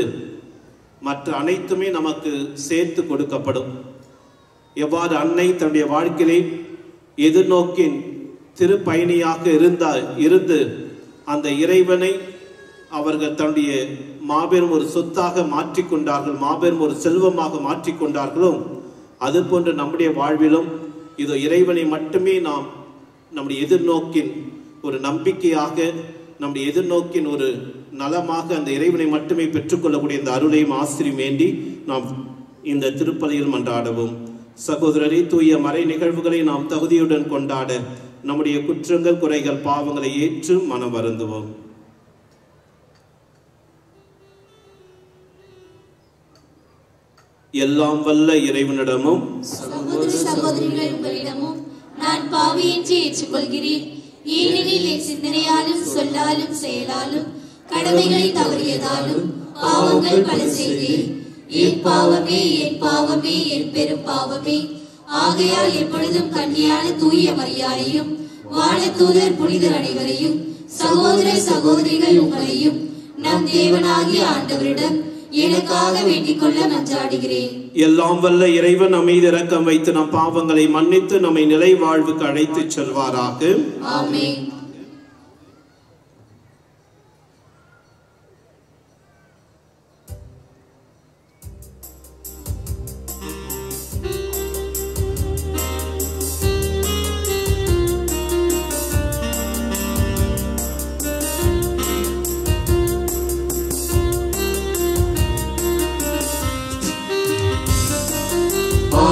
மற்ற அனைத்துமே நமக்கு சேர்த்து கொடுக்கப்படும். எவ்வாறு அன்னை தன்னுடைய வாழ்க்கையிலே எதிர்நோக்கின் திருப்பயணியாக இருந்து அந்த இறைவனை அவர்கள் தன்னுடைய மாபெரும் ஒரு சொத்தாக மாற்றிக்கொண்டார்கள், மாபெரும் ஒரு செல்வமாக மாற்றிக்கொண்டார்களோ அதுபோன்று நம்முடைய வாழ்விலும் இதோ இறைவனை மட்டுமே நாம் நம்முடைய எதிர்நோக்கின் ஒரு நம்பிக்கையாக, நம்முடைய எதிர்நோக்கின் ஒரு நலமாக அந்த இறைவனை மட்டுமே பெற்றுக்கொள்ளக்கூடிய இந்த அருளையும் ஆசிரியம் வேண்டி நாம் இந்த திருப்பலியில் மன்றாடவும். சகோதரரை, தூய மறை நிகழ்வுகளை நாம் தகுதியுடன் கொண்டாட நம்முடைய குற்றங்கள், குறைகள், பாவங்களை ஏற்று மனம் வருந்துவோம். எல்லாம் வல்ல இறைவனிடமும் சகோதரிகள் உங்களிடமும் நான் பாவி என்று ஏற்றுக்கொள்கிறேன். ஏனெனில் என் சிந்தனையாலும் சொல்லாலும் செயலாலும் கடமைகளை தவறியதாலும் பாவங்கள் பல செய்தேன். என் பாவமே, என் பாவமே, என் பெரும் பாவமே. ஆகையால் எப்பொழுதும் கன்னியான தூய மரியாதையும் வானதூதர் புனிதர் அனைவரையும் சகோதர சகோதரிகள் உங்களையும் நம் தேவனாகிய ஆண்டவரிடம் எனக்காக வேண்டிக் கொள்ள மன்றாடுகிறேன். எல்லாம் வல்ல இறைவன் நம் மீது இரக்கம் வைத்து நம் பாவங்களை மன்னித்து நம்மை நிலை வாழ்வுக்கு அழைத்து செல்வாராக. ஆமென்.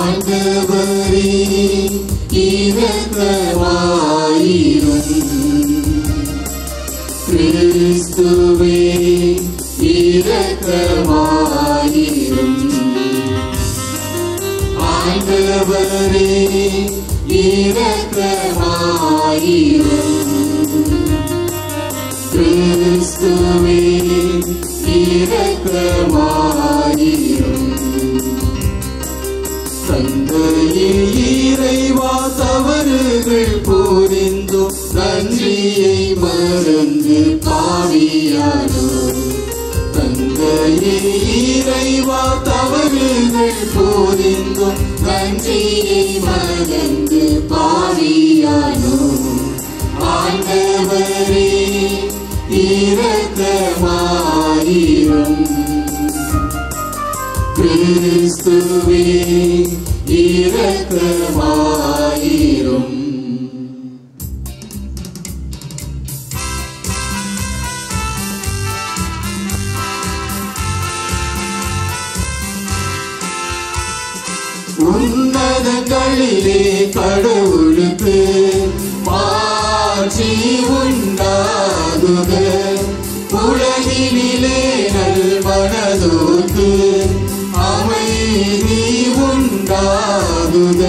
ஆண்டவரே இரக்கமாயிரும். கிறிஸ்துவே இரக்கமாயிரும். ஆண்டவரே இரக்கமாயிரும். கிறிஸ்துவே இரக்கமாயிரும். தந்தையே இறைவா தவறுகள் புரிந்தோம் நன்றியை மறந்து பாவியானோ. தந்தையே இறைவா தவறுகள் புரிந்தோம் நன்றியை மறந்து பாவியானோ. ஆண்டவரே இரக்கமாயிரும். கிறிஸ்துவே இரக்கமாயிரும். உன்னதங்களிலே கடவுளுக்கு மாட்சி உண்டாகுக. உலகினிலே நல்மனதோர்க்கு அமைதி உண்டாகுக.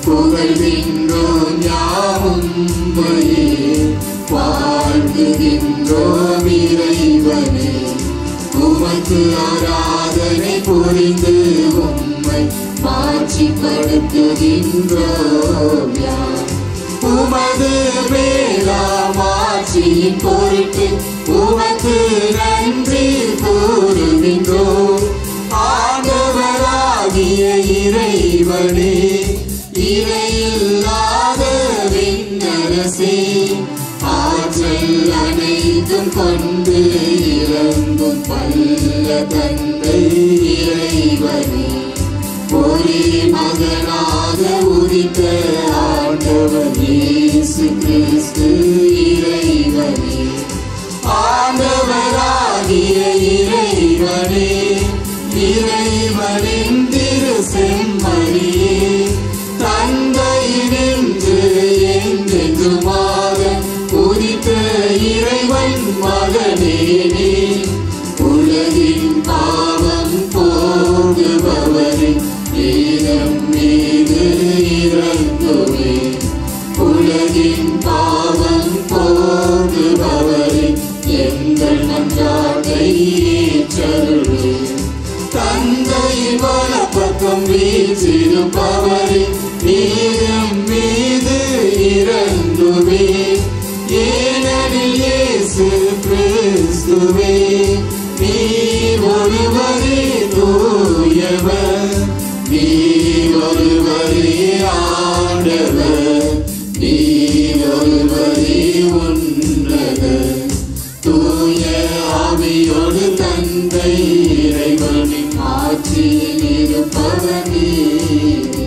புகழ்கின்றோம் யாவும்மையே வாழ்த்துகின்றோம் இறைவனே. உமக்கு ஆராதனை புரிந்து உம்மை மாட்சிப்படுத்துகின்றோம் யாம். உமது மேலாமாட்சியின் பொருட்டு உமக்கு நன்றி கூறுகின்றோம். ஆண்டவராகிய இறைவனே இறையில்லாத விண்ணரசே ஆற்றல் அனைத்தும் கொண்டு இறங்கும் பல்ல தந்தை இறைவனே. ஒரே மகனாக உதித்த ஆண்டவர் இயேசு கிறிஸ்து இறைவனே. ஆண்டவராகிய இறைவனே இறைவனின் திரு செம்மறியே தந்தையினின்று என்றென்றுமாக உதித்த இறைவன் மகனே நீ. உலகின் பாவம் போகுபவரே இதம் மீது இறங்குவே. உலகின் பாவம் போகுபவரே எங்கள் மன்றாட்டை ஏற்றருளே. தந்தையின் வலப்பக்கம் வீற்றிருப்பவரே இதம் மீது இறங்குவே. ஏனெனில் இயேசு கிறிஸ்துவே நீ ஒருவரே தூயவர். நீ ஒருவரே ஆண்டவர். நீ ஒருவரே உன்னதர். தூய ஆவியோடு தந்தை இறைவனின் ஆட்சியில் இருப்பவர் நீரே.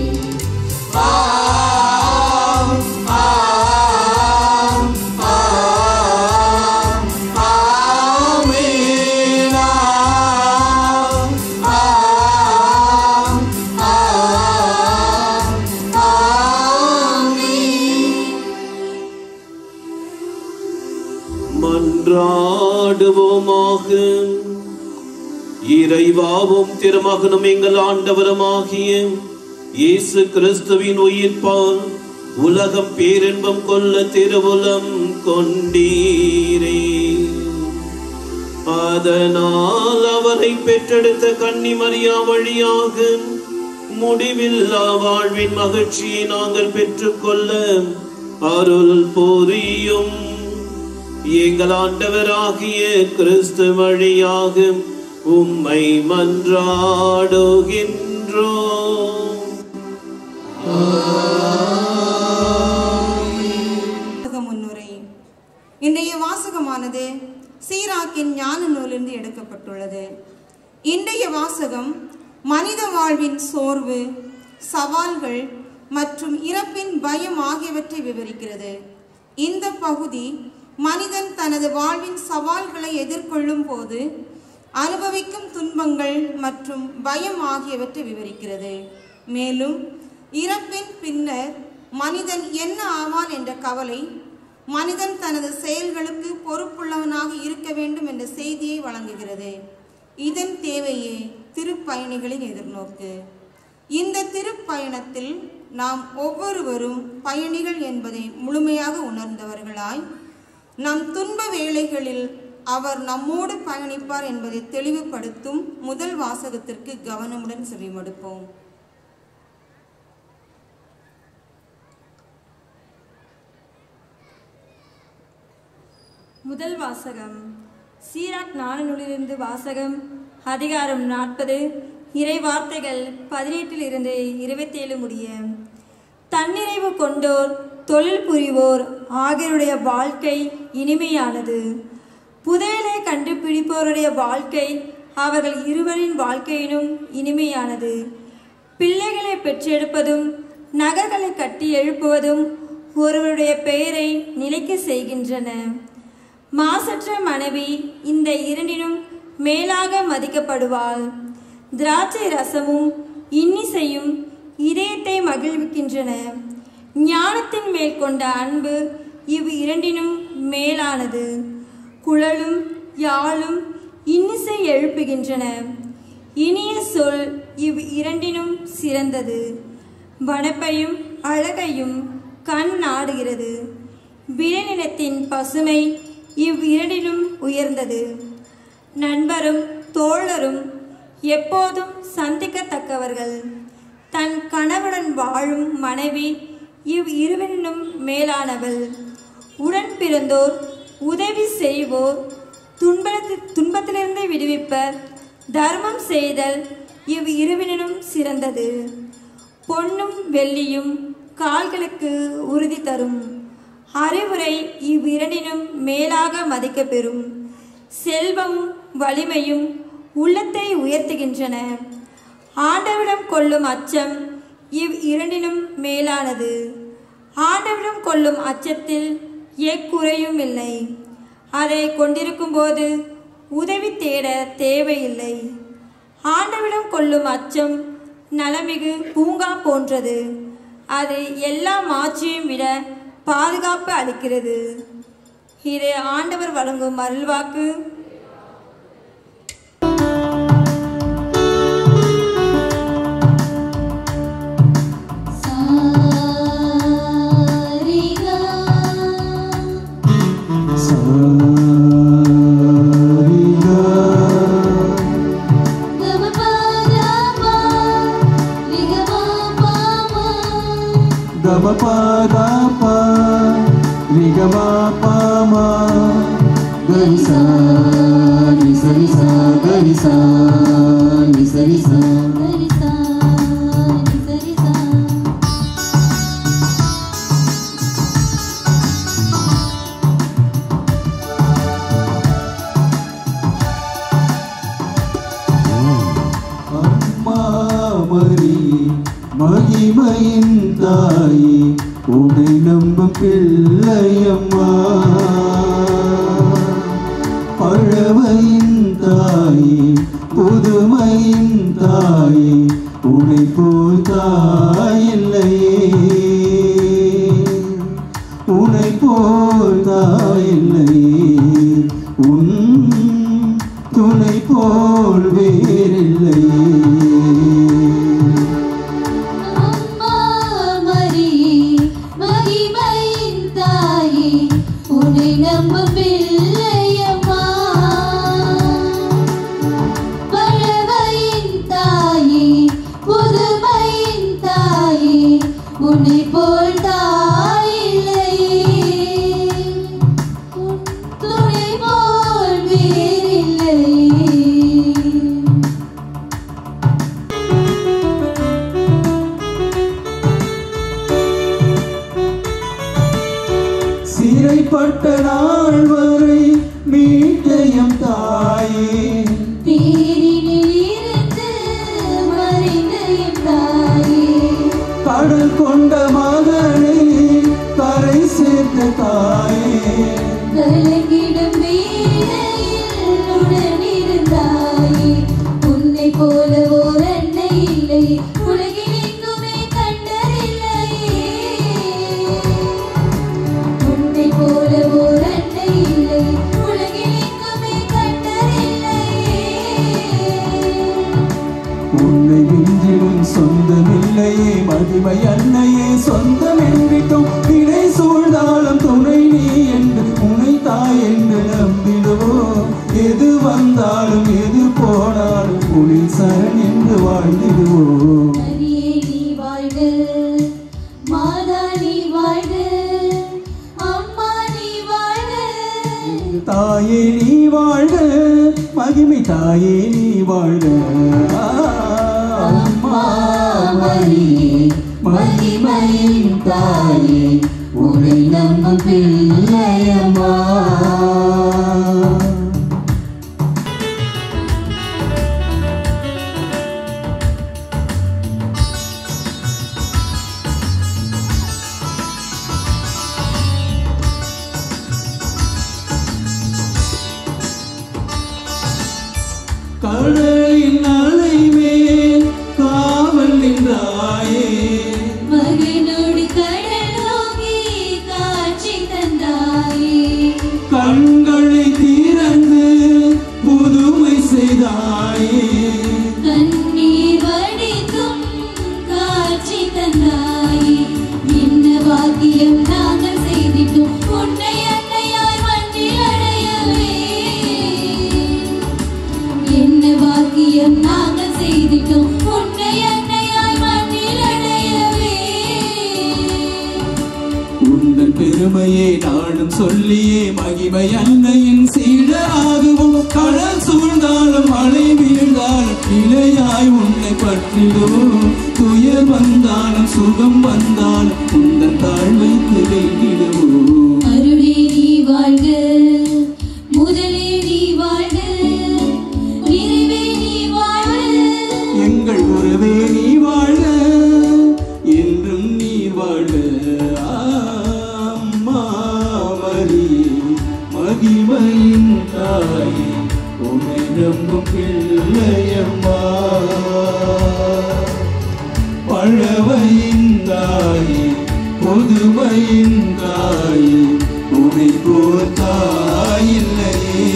ஆம் ஆம் ஆம் ஆமென். ஆம் ஆம் ஆம் ஆமென். மன்றாடுவோமாக. இறைவாவும் திருமகனும் எங்கள் ஆண்டவருமாகிய இயேசு கிறிஸ்துவின் உயிர்ப்பால் உலகம் பேரின்பம் கொள்ள திருவுளம் கொண்டீரே. அதனால் அவரை பெற்றெடுத்த கன்னி மரியா வழியாக முடிவில்லா வாழ்வின் மகிழ்ச்சியை நாங்கள் பெற்றுக்கொள்ள அருள் புரியும். எங்கள் ஆண்டவராகிய கிறிஸ்து வழியாக உம்மை மன்றாடுகின்றோம். முன்னுரை. இன்றைய வாசகமானது சீராக்கின் ஞான நூலிலிருந்து எடுக்கப்பட்டுள்ளது. இன்றைய வாசகம் மனித வாழ்வின் சோர்வு, சவால்கள் மற்றும் இறப்பின் பயம் ஆகியவற்றை விவரிக்கிறது. இந்த பகுதி மனிதன் தனது வாழ்வின் சவால்களை எதிர்கொள்ளும் போது அனுபவிக்கும் துன்பங்கள் மற்றும் பயம் ஆகியவற்றை விவரிக்கிறது. மேலும் இறப்பின் பின்னர் மனிதன் என்ன ஆவான் என்ற கவலை, மனிதன் தனது செயல்களுக்கு பொறுப்புள்ளவனாக இருக்க வேண்டும் என்ற செய்தியை வழங்குகிறது. இதன் தேவையே திருப்பயணிகளின் எதிர்நோக்கு. இந்த திருப்பயணத்தில் நாம் ஒவ்வொருவரும் பயணிகள் என்பதை முழுமையாக உணர்ந்தவர்களாய், நம் துன்ப வேளைகளில் அவர் நம்மோடு பயணிப்பார் என்பதை தெளிவுபடுத்தும் முதல் வாசகத்திற்கு கவனமுடன் செவிமடுப்போம். முதல் வாசகம் சீராக் நாணநூலிலிருந்து வாசகம். அதிகாரம் 40, இறை வார்த்தைகள் 18 27 முடிய. தன்னிறைவு கொண்டோர், தொழில் புரிவோர் ஆகியோருடைய வாழ்க்கை இனிமையானது. புதையலை கண்டுபிடிப்போருடைய வாழ்க்கை அவர்கள் இருவரின் வாழ்க்கையினும் இனிமையானது. பிள்ளைகளை பெற்றெடுப்பதும் நகர்களை கட்டி எழுப்புவதும் ஒருவருடைய பெயரை நிலைக்க செய்கின்றன. மாசற்ற மனைவி இந்த இரண்டினும் மேலாக மதிக்கப்படுவாள். திராட்சை ரசமும் இன்னிசையும் இதயத்தை மகிழ்விக்கின்றன. ஞானத்தின் மேல் கொண்ட அன்பு இவ் இரண்டினும் மேலானது. குழலும் யாழும் இன்னிசை எழுப்புகின்றன. இனிய சொல் இவ் இரண்டினும் சிறந்தது. வனப்பையும் அழகையும் கண் நாடுகிறது. விளைநிலத்தின் பசுமை இவ் இரண்டிலும் உயர்ந்தது. நண்பரும் தோழரும் எப்போதும் சந்திக்கத்தக்கவர்கள். தன் கணவனுடன் வாழும் மனைவி இவ் இருவரினும் மேலானவள். உடன் பிறந்தோர், உதவி செய்வோர், துன்பத்திலிருந்து விடுவிப்பர், தர்மம் செய்தல் இவ் இருவரினும் சிறந்தது. பொன்னும் வெள்ளியும் கால்களுக்கு உறுதி தரும். அறிவுரை இவ் இரண்டினும் மேலாக மதிக்கப்பெறும். செல்வமும் வலிமையும் உள்ளத்தை உயர்த்துகின்றன. ஆண்டவரிடம் கொள்ளும் அச்சம் இவ் இரண்டினும் மேலானது. ஆண்டவரிடம் கொள்ளும் அச்சத்தில் எக்குறையும் இல்லை. அதை கொண்டிருக்கும் போது உதவி தேட தேவையில்லை. ஆண்டவரிடம் கொள்ளும் அச்சம் நலமிகு பூங்கா போன்றது. அது எல்லா மாட்சியையும் விட பாதுகாப்பு அளிக்கிறது. இது ஆண்டவர் வழங்கும் அருள்வாக்கு. மகிமையின் தாயே, உன்னை நம்பும் பிள்ளையம்மா. பழமையின் தாயே, புதுமையின் தாயே, உன்னை போல் தாயில்லையே. உன்னை போல் தாயில்லையே. உன் துணை போல் வேறில்லையே. புதுமையின் தாயே, உன்னை விஞ்சிடும் சொந்தமில்லையே மகிமை அன்னையே சொந்தம் என்றிட்டும் இணை சூழ்ந்தாலும் துணை நீ என்று உனை தாய் என்று நம்பிடுவோம் எது வந்தாலும் எது போனாலும் உன்னை சரண் என்று வாழ்ந்திடுவோம் மரியே நீ வாழ்க மாதா நீ வாழ்க அம்மா நீ வாழ்க தாயே நீ வாழ்க மகிமை தாயே நீ வாழ்க அம்மா மரியே மகிமையின் தாயே உன்னை நம்பும் பிள்ளையம்மா கடலின் அலை மேல் காவல் நின்றாயே மகனோடு கடல் நோக்கி காட்சி தந்தாயே கண்களை திறந்து புதுமை செய்தாயே கண்ணீர் வடித்தும் காட்சி தந்தாயே என்ன வாக்கியம் நாங்கள் செய்திட்டோம் உன்னை அன்னையாய் மண்ணில் அடையவே என்ன வாக்கியம் நாங்கள் செய்திட்டோம் உன்னை அன்னையாய் மண்ணில் அடையவே உங்கள் பெருமையை நாடும் சொல்லியே மகிமை அன்னையின் சீடராகவும் கடல் சூழ்ந்தாலும் மழை வீழ்ந்தாலும் இலையாய் உன்னை பற்றிடுவோம் துயர் வந்தாலும் சுகம் வந்தாலும் உங்கள் தாழ்வைத்து வேண்டிடுவோம் அருளே நீ வாழ்க முதலே நீ வாழ்க நிறைவே நீ வாழ்க எங்கள் உறவே நீ வாழ்க என்றும் நீ வாழ்க அம்மா மரியே மகிமையின் தாயே உன்னை நம்பும் பிள்ளையம்மா பழமையின் தாயே புதுமையின் தாயே உன்னை போல் தாயில்லையே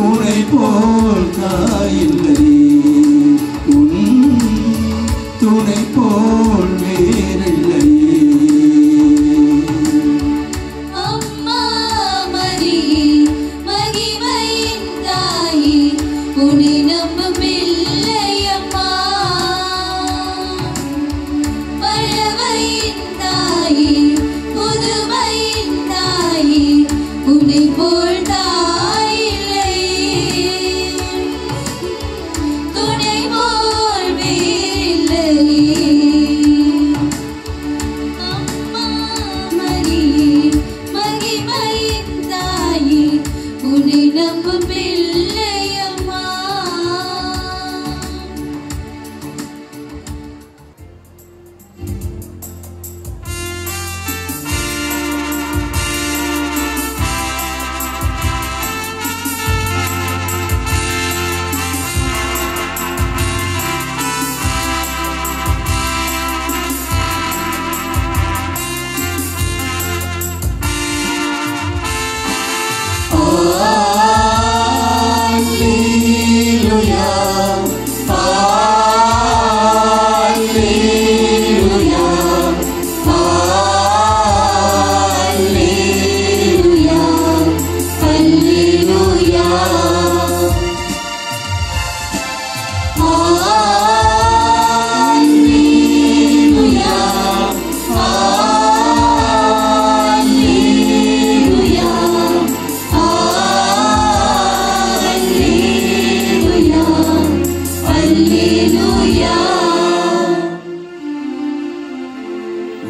உன்னை போல் தாயில்லையே உன் துணை போல் வேறில்லையே அம்மா மரியே மகிமையின் தாயே உன்னை நம்பும் பிள்ளையம்மா பழமையின் தாயே புதுமையின் தாயே உன்னை போல் தாயில்லையே துணை போல் வேறில்லையே அம்மா மரியே மகிமையின் தாயே உன்னை நம்பும் பிள்ளையம்மா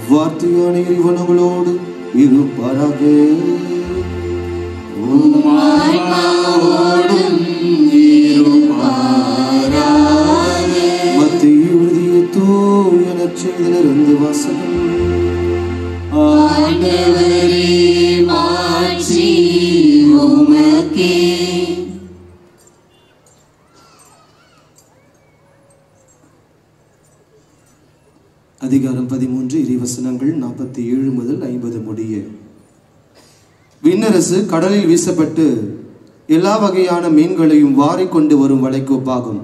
வார்த்தையான இறைவனங்களோடு இருப்பாராக மத்திய எழுதிய தூய நற்செய்தியிலிருந்து வாசகம் ஆண்டவரே மாட்சி உமக்கே அதிகாரம் 13 இறைவசனங்கள் 47 முதல் 50 முடிய. விண்ணரசு கடலில் வீசப்பட்டு எல்லா வகையான மீன்களையும் வாரிக்கொண்டு வரும் வலைக்கு ஒப்பாகும்.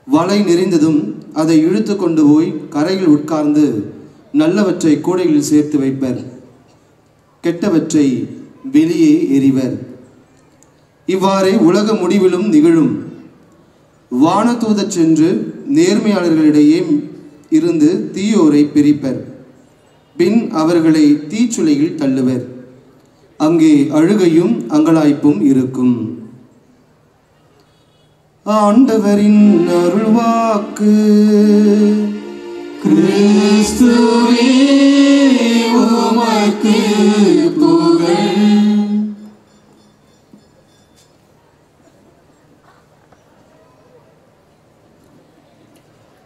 வலை நெறிந்ததும் அதை இழுத்து கொண்டு போய் கரையில் உட்கார்ந்து நல்லவற்றை கூடையில் சேர்த்து வைப்பர், கெட்டவற்றை வெளியே எறிவர். இவ்வாறே உலக முடிவிலும் நிகழும். வானதூதச் சென்று நேர்மையாளர்களிடையே இருந்து தீயோரை பிரிப்பர், பின் அவர்களை தீச்சுளையில் தள்ளுவர். அங்கே அழுகையும் அங்கலாய்ப்பும் இருக்கும். ஆண்டவரின் அருள்வாக்கு. கிறிஸ்துவே உமக்கு புகழ்.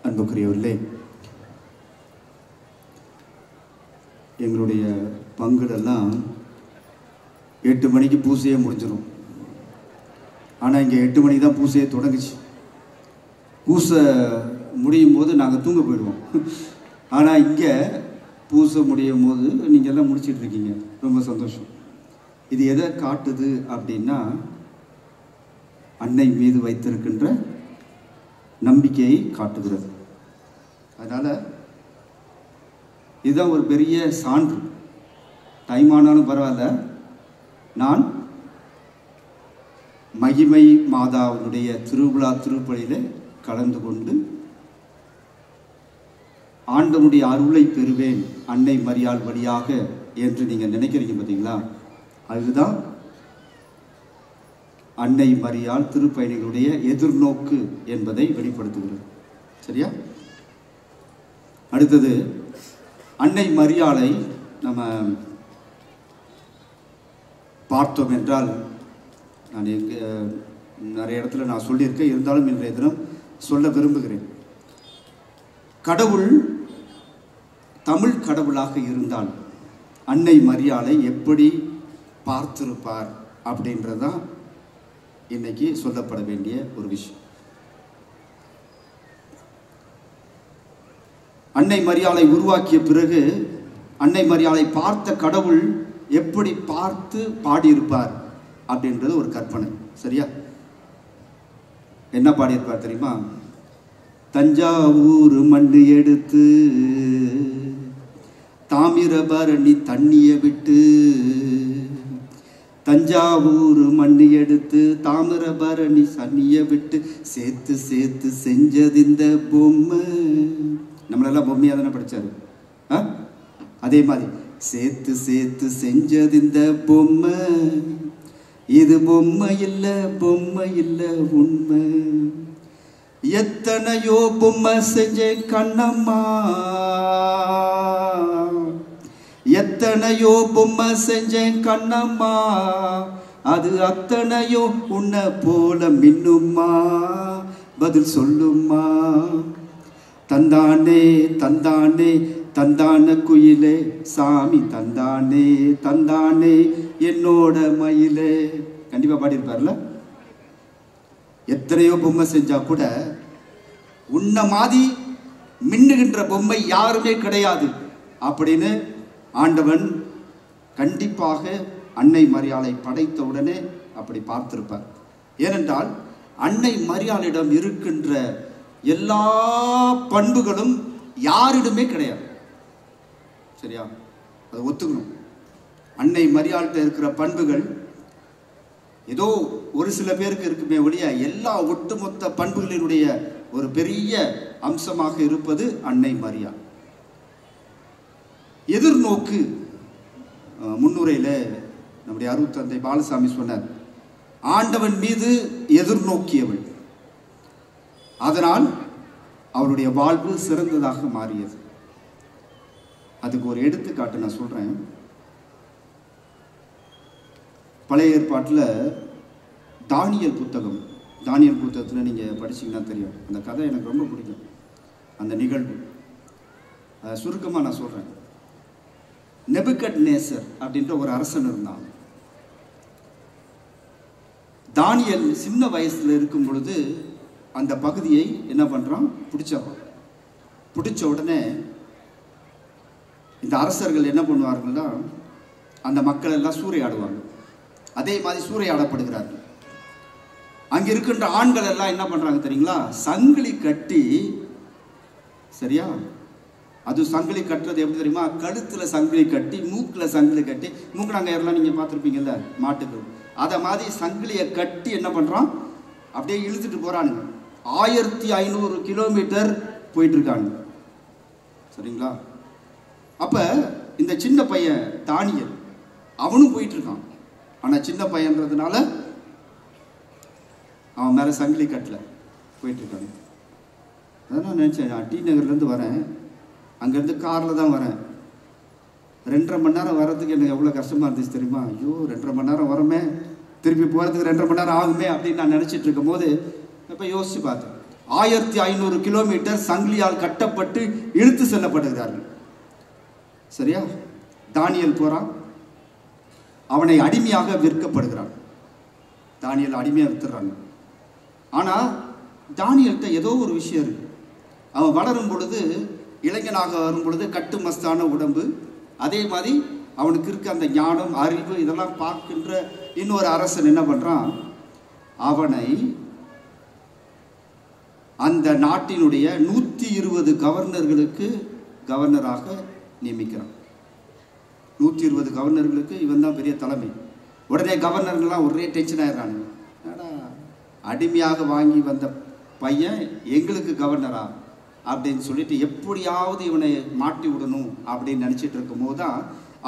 அன்புக்குரியவர்களே, எங்களுடைய பங்குலெல்லாம் 8 மணிக்கு பூசையே முடிஞ்சிடும். ஆனால் இங்கே 8 மணிக்கு தான் பூசையே தொடங்குச்சு. பூசை முடியும் போது நாங்கள் தூங்க போயிடுவோம். ஆனால் இங்கே பூசை முடியும் போது நீங்கள் எல்லாம் முடிச்சிட்டு இருக்கீங்க. ரொம்ப சந்தோஷம். இது எதை காட்டுது அப்படின்னா, அன்னை மீது வைத்திருக்கின்ற நம்பிக்கையை காட்டுகிறது. அதனால் இதுதான் ஒரு பெரிய சான்று. டைம் ஆனாலும் பரவாயில்ல, நான் மகிமை மாதாவினுடைய திருவிழா திருப்பலியில் கலந்து கொண்டு ஆண்டவனுடைய அருளை பெறுவேன் அன்னை மரியாள் வழியாக என்று நீங்கள் நினைக்கிறீங்க பார்த்தீங்களா? அதுதான் அன்னை மரியாள் திருப்பயணிகளுடைய எதிர்நோக்கு என்பதை வெளிப்படுத்துகிறது. சரியா? அடுத்தது, அன்னை மரியாளை நம்ம பார்த்தோம் என்றால், நான் நிறைய இடத்துல நான் சொல்லியிருக்கேன், இருந்தாலும் இன்றைய தினம் சொல்ல விரும்புகிறேன். கடவுள் தமிழ் கடவுளாக இருந்தால் அன்னை மரியாளை எப்படி பார்த்திருப்பார் அப்படின்றதான் இன்னைக்கு சொல்லப்பட வேண்டிய ஒரு விஷயம். அன்னை மரியாளை உருவாக்கிய பிறகு அன்னை மரியாளை பார்த்த கடவுள் எப்படி பார்த்து பாடியிருப்பார் அப்படின்றது ஒரு கற்பனை. சரியா? என்ன பாடியிருப்பார் தெரியுமா? தஞ்சாவூர் மண்ணு எடுத்து தாமிரபரணி தண்ணிய விட்டு, தஞ்சாவூர் மண்ணு எடுத்து தாமிரபரணி தண்ணிய விட்டு, சேர்த்து சேர்த்து செஞ்சது இந்த பொம்மை. நம்மளெல்லாம் பொம்மையாக தானே படித்தாரு. அதே மாதிரி சேர்த்து சேர்த்து செஞ்சது இந்த பொம்மை, இது பொம்மை இல்லை பொம்மை இல்லை உண்மை. எத்தனையோ பொம்மை செஞ்சேன் கண்ணம்மா, எத்தனையோ பொம்மை செஞ்சேன் கண்ணம்மா, அது அத்தனையோ உன்னை போல மின்னும்மா, பதில் சொல்லும்மா. தந்தானே தந்தானே தந்தான குயிலே, சாமி தந்தானே தந்தானே என்னோட மயிலே. கண்டிப்பாக பாடியிருப்பார்ல. எத்தனையோ பொம்மை செஞ்சா கூட உன்ன மாதிரி மின்னுகின்ற பொம்மை யாருமே கிடையாது அப்படின்னு ஆண்டவன் கண்டிப்பாக அன்னை மரியாளை படைத்த உடனே அப்படி பார்த்திருப்பார். ஏனென்றால் அன்னை மரியாளிடம் இருக்கின்ற எல்லா பண்புகளும் யாரிடமே கிடையாது. சரியா? அதை ஒத்துக்கணும். அன்னை மரியாள்கிட்ட இருக்கிற பண்புகள் ஏதோ ஒரு சில பேருக்கு இருக்குமே ஒழிய, எல்லா ஒட்டுமொத்த பண்புகளினுடைய ஒரு பெரிய அம்சமாக இருப்பது அன்னை மரியாள். எதிர்நோக்கு முன்னுரையில் நம்முடைய அருட்தந்தை பாலசாமி சொன்னார், ஆண்டவன் மீது எதிர்நோக்கியவள், அதனால் அவருடைய வாழ்வு சிறந்ததாக மாறியது. அதுக்கு ஒரு எடுத்துக்காட்டு நான் சொல்றேன். பழைய ஏற்பாட்டில் தானியல் புத்தகம், தானியல் புத்தகத்தில் நீங்கள் படிச்சீங்கன்னா தெரியும். அந்த கதை எனக்கு ரொம்ப பிடிக்கும், அந்த நிகழ்வு. சுருக்கமாக நான் சொல்கிறேன். நெபுகத்நேசர் அப்படின்ற ஒரு அரசன் இருந்தான். தானியல் சின்ன வயசில் இருக்கும் பொழுது அந்த பகுதியை என்ன பண்ணுறான், பிடிச்சவன். பிடிச்ச உடனே இந்த அரசர்கள் என்ன பண்ணுவார்கள்னா, அந்த மக்கள் எல்லாம் சூறையாடுவாங்க. அதே மாதிரி சூறையாடப்படுகிறார்கள். அங்கே இருக்கின்ற ஆண்கள் எல்லாம் என்ன பண்ணுறாங்க தெரியுங்களா? சங்கிலி கட்டி, சரியா, அது சங்கிலி கட்டுறது எப்படி தெரியுமா? கழுத்தில் சங்கிலி கட்டி, மூக்கில் சங்கிலி கட்டி, மூக்கடாங்கயர்லாம் நீங்கள் பார்த்துருப்பீங்கல்ல மாட்டுக்கு, அதை மாதிரி சங்கிலியை கட்டி என்ன பண்ணுறான், அப்படியே இழுத்துட்டு போகிறானுங்க. 1500 கிலோமீட்டர் போயிட்டுருக்காங்க, சரிங்களா? அப்போ இந்த சின்ன பையன் தானியல் அவனும் போயிட்டுருக்கான். ஆனால் சின்ன பையன்றதுனால அவன் மேலே சங்கிலி கட்டில் போயிட்டுருக்காங்க. அதான் நான் நினச்சேன், நான் டி நகர்லேருந்து வரேன், அங்கேருந்து காரில் தான் வரேன், 2.5 மணி நேரம் வர்றதுக்கு எனக்கு எவ்வளோ கஷ்டமாக இருந்துச்சு தெரியுமா? ஐயோ 2.5 மணி நேரம் வரமே, திருப்பி போகிறதுக்கு 2.5 மணி நேரம் ஆகுமே அப்படின்னு நான் நினச்சிட்டு இருக்கும் போது இப்போ யோசித்து பார்த்தேன். 1500 கிலோமீட்டர் சங்கிலியால் கட்டப்பட்டு இழுத்து செல்லப்படுகிறார்கள், சரியா? தானியல் போகிறான், அவனை அடிமையாக விற்கப்படுகிறான். தானியல் அடிமையாக வித்துறாங்க. ஆனால் தானியல்கிட்ட ஏதோ ஒரு விஷயம் இருக்கு. அவன் வளரும் பொழுது, இளைஞனாக வரும் பொழுது கட்டு மஸ்தான உடம்பு, அதே மாதிரி அவனுக்கு இருக்க அந்த ஞானம், அறிவு, இதெல்லாம் பார்க்கின்ற இன்னொரு அரசன் என்ன பண்ணுறான், அவனை அந்த நாட்டினுடைய 120 கவர்னர்களுக்கு கவர்னராக நியமிக்கிறான். 120 கவர்னர்களுக்கு இவன் தான் பெரிய தலைமை. உடனே கவர்னர்கள்லாம் ஒரே டென்ஷன் ஆயிடுறாங்க. அடிமையாக வாங்கி வந்த பையன் எங்களுக்கு கவர்னரா அப்படின்னு சொல்லிட்டு எப்படியாவது இவனை மாட்டி விடணும் அப்படின்னு நினச்சிட்டு இருக்கும் போது தான்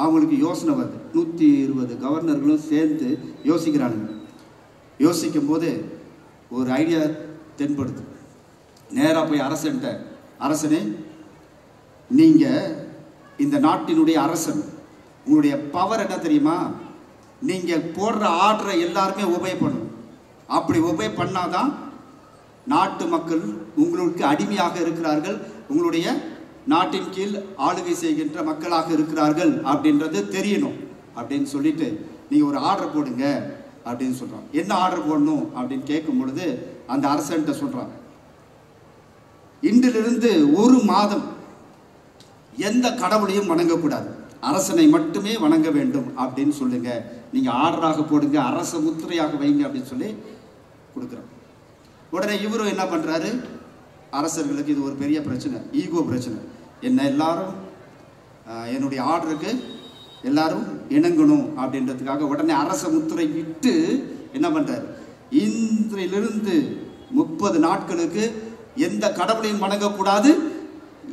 அவங்களுக்கு யோசனை வருது. 120 கவர்னர்களும் சேர்ந்து யோசிக்கிறானுங்க. யோசிக்கும் போது ஒரு ஐடியா தென்படுது. நேராக போய் அரசன்ட்ட, அரசனே, நீங்கள் இந்த நாட்டினுடைய அரசன், உங்களுடைய பவர் என்ன தெரியுமா? நீங்கள் போடுற ஆர்டரை எல்லாருமே ஒபே பண்ணணும். அப்படி ஒபே பண்ணாதான் நாட்டு மக்கள் உங்களுக்கு அடிமையாக இருக்கிறார்கள், உங்களுடைய நாட்டின் கீழ் ஆளுகை செய்கின்ற மக்களாக இருக்கிறார்கள் அப்படின்றது தெரியணும் அப்படின்னு சொல்லிட்டு நீங்கள் ஒரு ஆர்டர் போடுங்க அப்படின்னு சொல்கிறான். என்ன ஆர்டர் போடணும் அப்படின்னு கேட்கும் பொழுது அந்த அரசன்ட்ட சொல்கிறான், இன்றிலிருந்து 1 மாதம் எந்த கடவுளையும் வணங்கக்கூடாது, அரசனை மட்டுமே வணங்க வேண்டும் அப்படின்னு சொல்லுங்க, நீங்கள் ஆர்டராக போடுங்க, அரச முத்திரையாக வைங்க அப்படின்னு சொல்லி கொடுக்குறான். உடனே இவரும் என்ன பண்ணுறாரு, அரசர்களுக்கு இது ஒரு பெரிய பிரச்சனை, ஈகோ பிரச்சனை, என்ன எல்லாரும் என்னுடைய ஆர்டருக்கு எல்லாரும் இணங்கணும் அப்படின்றதுக்காக உடனே அரச முத்திரை இட்டு என்ன பண்ணுறாரு, இன்றிலிருந்து 30 நாட்களுக்கு எந்த கடவுளையும் வணங்கக்கூடாது,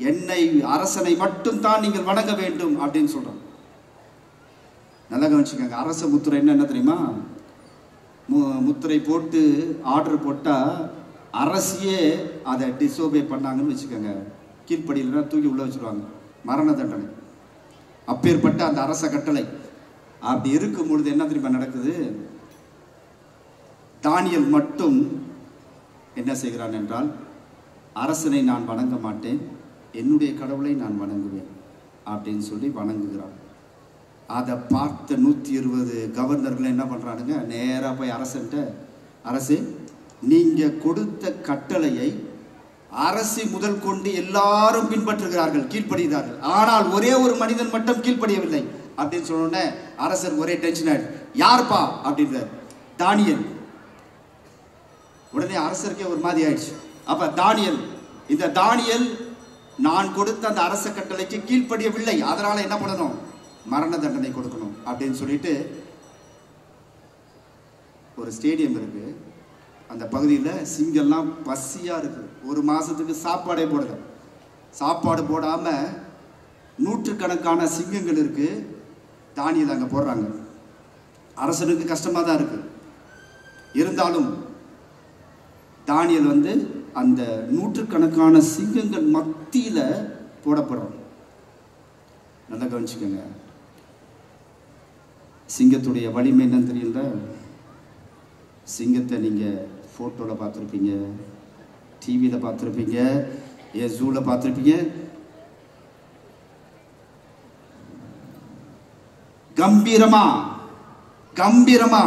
என்னை அரசனை மட்டும் தான் நீங்கள் வணங்க வேண்டும் அப்படின்னு சொல்றாங்க. நல்லா கவனிச்சுக்கோங்க. அரச முத்திரை என்ன தெரியுமா? முத்திரை போட்டு ஆர்டர் போட்டால் அரசியே அதை டிசோபே பண்ணாங்கன்னு வச்சுக்கோங்க, கீழ்ப்படியில் தூக்கி உள்ள வச்சுருவாங்க, மரண தண்டனை. அப்பேற்பட்ட அந்த அரச கட்டளை. அப்படி இருக்கும் பொழுது என்ன தெரியுமா நடக்குது, தானியல் மட்டும் என்ன செய்கிறான் என்றால், அரசனை நான் வணங்க மாட்டேன், என்னுடைய கடவுளை நான் வணங்குவேன் அப்படின்னு சொல்லி வணங்குகிறான். அதை பார்த்த 120 கவர்னர்கள் என்ன பண்ணுறானுங்க, நேராக போய் அரசன்ட்ட, அரசே, நீங்கள் கொடுத்த கட்டளையை அரசி முதல் கொண்டு எல்லாரும் பின்பற்றுகிறார்கள், கீழ்ப்படுகிறார்கள், ஆனால் ஒரே ஒரு மனிதன் மட்டும் கீழ்ப்படியவில்லை அப்படின்னு சொன்னோடனே அரசர் ஒரே டென்ஷன் ஆயிடுச்சு. யார்ப்பா அப்படின்றார், தானியல். உடனே அரசருக்கே ஒரு மாதிரி ஆயிடுச்சு. அப்ப தானியல், இந்த தானியல் நான் கொடுத்த அந்த அரச கட்டளைக்கு கீழ்ப்படியவில்லை, அதனால என்ன பண்ணணும், மரண தண்டனை கொடுக்கணும் அப்படின்னு சொல்லிட்டு ஒரு ஸ்டேடியம் இருக்கு, அந்த பகுதியில் சிங்கம்லாம் பசியாக இருக்குது, 1 மாதத்துக்கு சாப்பாடே போடல, சாப்பாடு போடாமல் 100கணக்கான சிங்கங்கள் இருக்குது, தானியல் அங்கே போடுறாங்க. அரசனுக்கு கஷ்டமாக தான் இருக்குது, இருந்தாலும் தானியல் அந்த 100கணக்கான சிங்கங்கள் மத்தியில் போடப்படுறோம். நல்லா கவனிச்சுக்கோங்க. சிங்கத்துடைய வலிமை என்னன்னு தெரியல. சிங்கத்தை நீங்கள் ஃபோட்டோவில் பார்த்துருப்பீங்க, டிவியில் பார்த்துருப்பீங்க, ஜூவில் பார்த்துருப்பீங்க. கம்பீரமா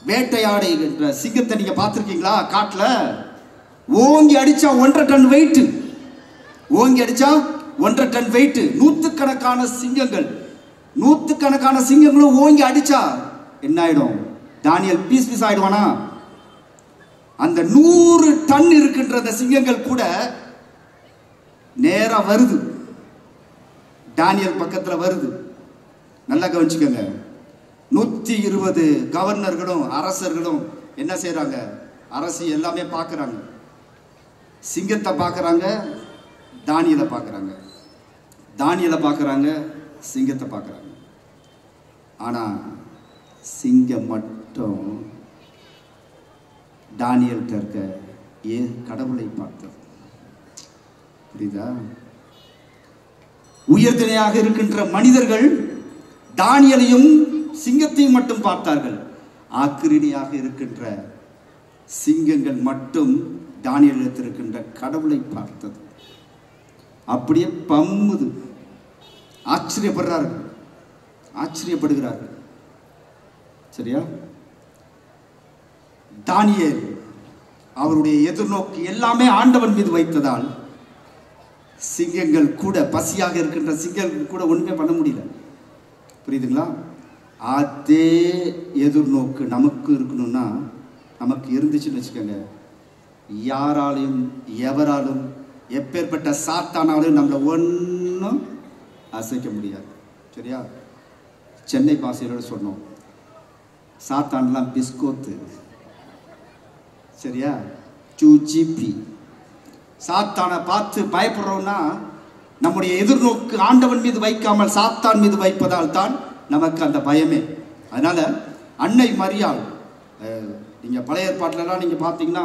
வேட்டையாடுகின்ற சிங்கத்தை நீங்க பார்த்துருக்கீங்களா? காட்டுல ஓங்கி அடிச்சா 1.5 டன் வெயிட், ஓங்கி அடிச்சா 1.5 டன் வெயிட், 100கணக்கான சிங்கங்கள், 100கணக்கான சிங்கங்களும் ஓங்கி அடிச்சா என்ன ஆயிடும், தானியேல் பீஸ் பீஸ் ஆயிடுவானா? அந்த 100 டன் இருக்கின்ற அந்த சிங்கங்கள் கூட நேரா வருது, தானியேல் பக்கத்துல வருது. நல்லா கவனிச்சுக்கோங்க. 120 கவர்னர்களும் அரசர்களும் என்ன செய்யறாங்க? அரசி எல்லாமே பார்க்கறாங்க. சிங்கத்தை பார்க்கறாங்க, தானியேலை பார்க்கறாங்க, தானியேலை பார்க்கறாங்க, சிங்கத்தை பார்க்கறாங்க. ஆனா சிங்கம் மட்டும் தானியேல் இருக்க கடவுளை பார்த்தது. புரியுதா? உயர்திணையாக இருக்கின்ற மனிதர்கள் தானியேலையும் சிங்கத்தையும் மட்டும் பார்த்தார்கள். ஆக்கிரணியாக இருக்கின்ற சிங்கங்கள் மட்டும் தானியேலில் இருக்கின்ற கடவுளை பார்த்தது. அப்படியே பம்முது, ஆச்சரியப்படுறார்கள், ஆச்சரியப்படுகிறார்கள். சரியா? தானியேல் அவருடைய எதிர்நோக்கு எல்லாமே ஆண்டவன் மீது வைத்ததால் சிங்கங்கள் கூட, பசியாக இருக்கின்ற சிங்கங்கள் கூட ஒண்ணுமே பண்ண முடியல. புரியுதுங்களா? அதே எதிர்நோக்கு நமக்கு இருக்கணும்னா, நமக்கு இருந்துச்சுன்னு வச்சுக்கோங்க, யாராலையும் எவராலும் எப்பேற்பட்ட சாத்தானாலும் நம்மளை ஒன்றும் அசைக்க முடியாது. சரியா? சென்னை பாசையோட சொன்னோம், சாத்தான்லாம் பிஸ்கோத்து. சரியா? சூச்சிப்பி. சாத்தானை பார்த்து பயப்படுறோம்னா நம்முடைய எதிர்நோக்கு ஆண்டவன் மீது வைக்காமல் சாத்தான் மீது வைப்பதால் தான் நமக்கு அந்த பயமே. அதனால அன்னை மரியாள், நீங்க பழைய ஏற்பாட்டிலலாம் நீங்க பார்த்தீங்கன்னா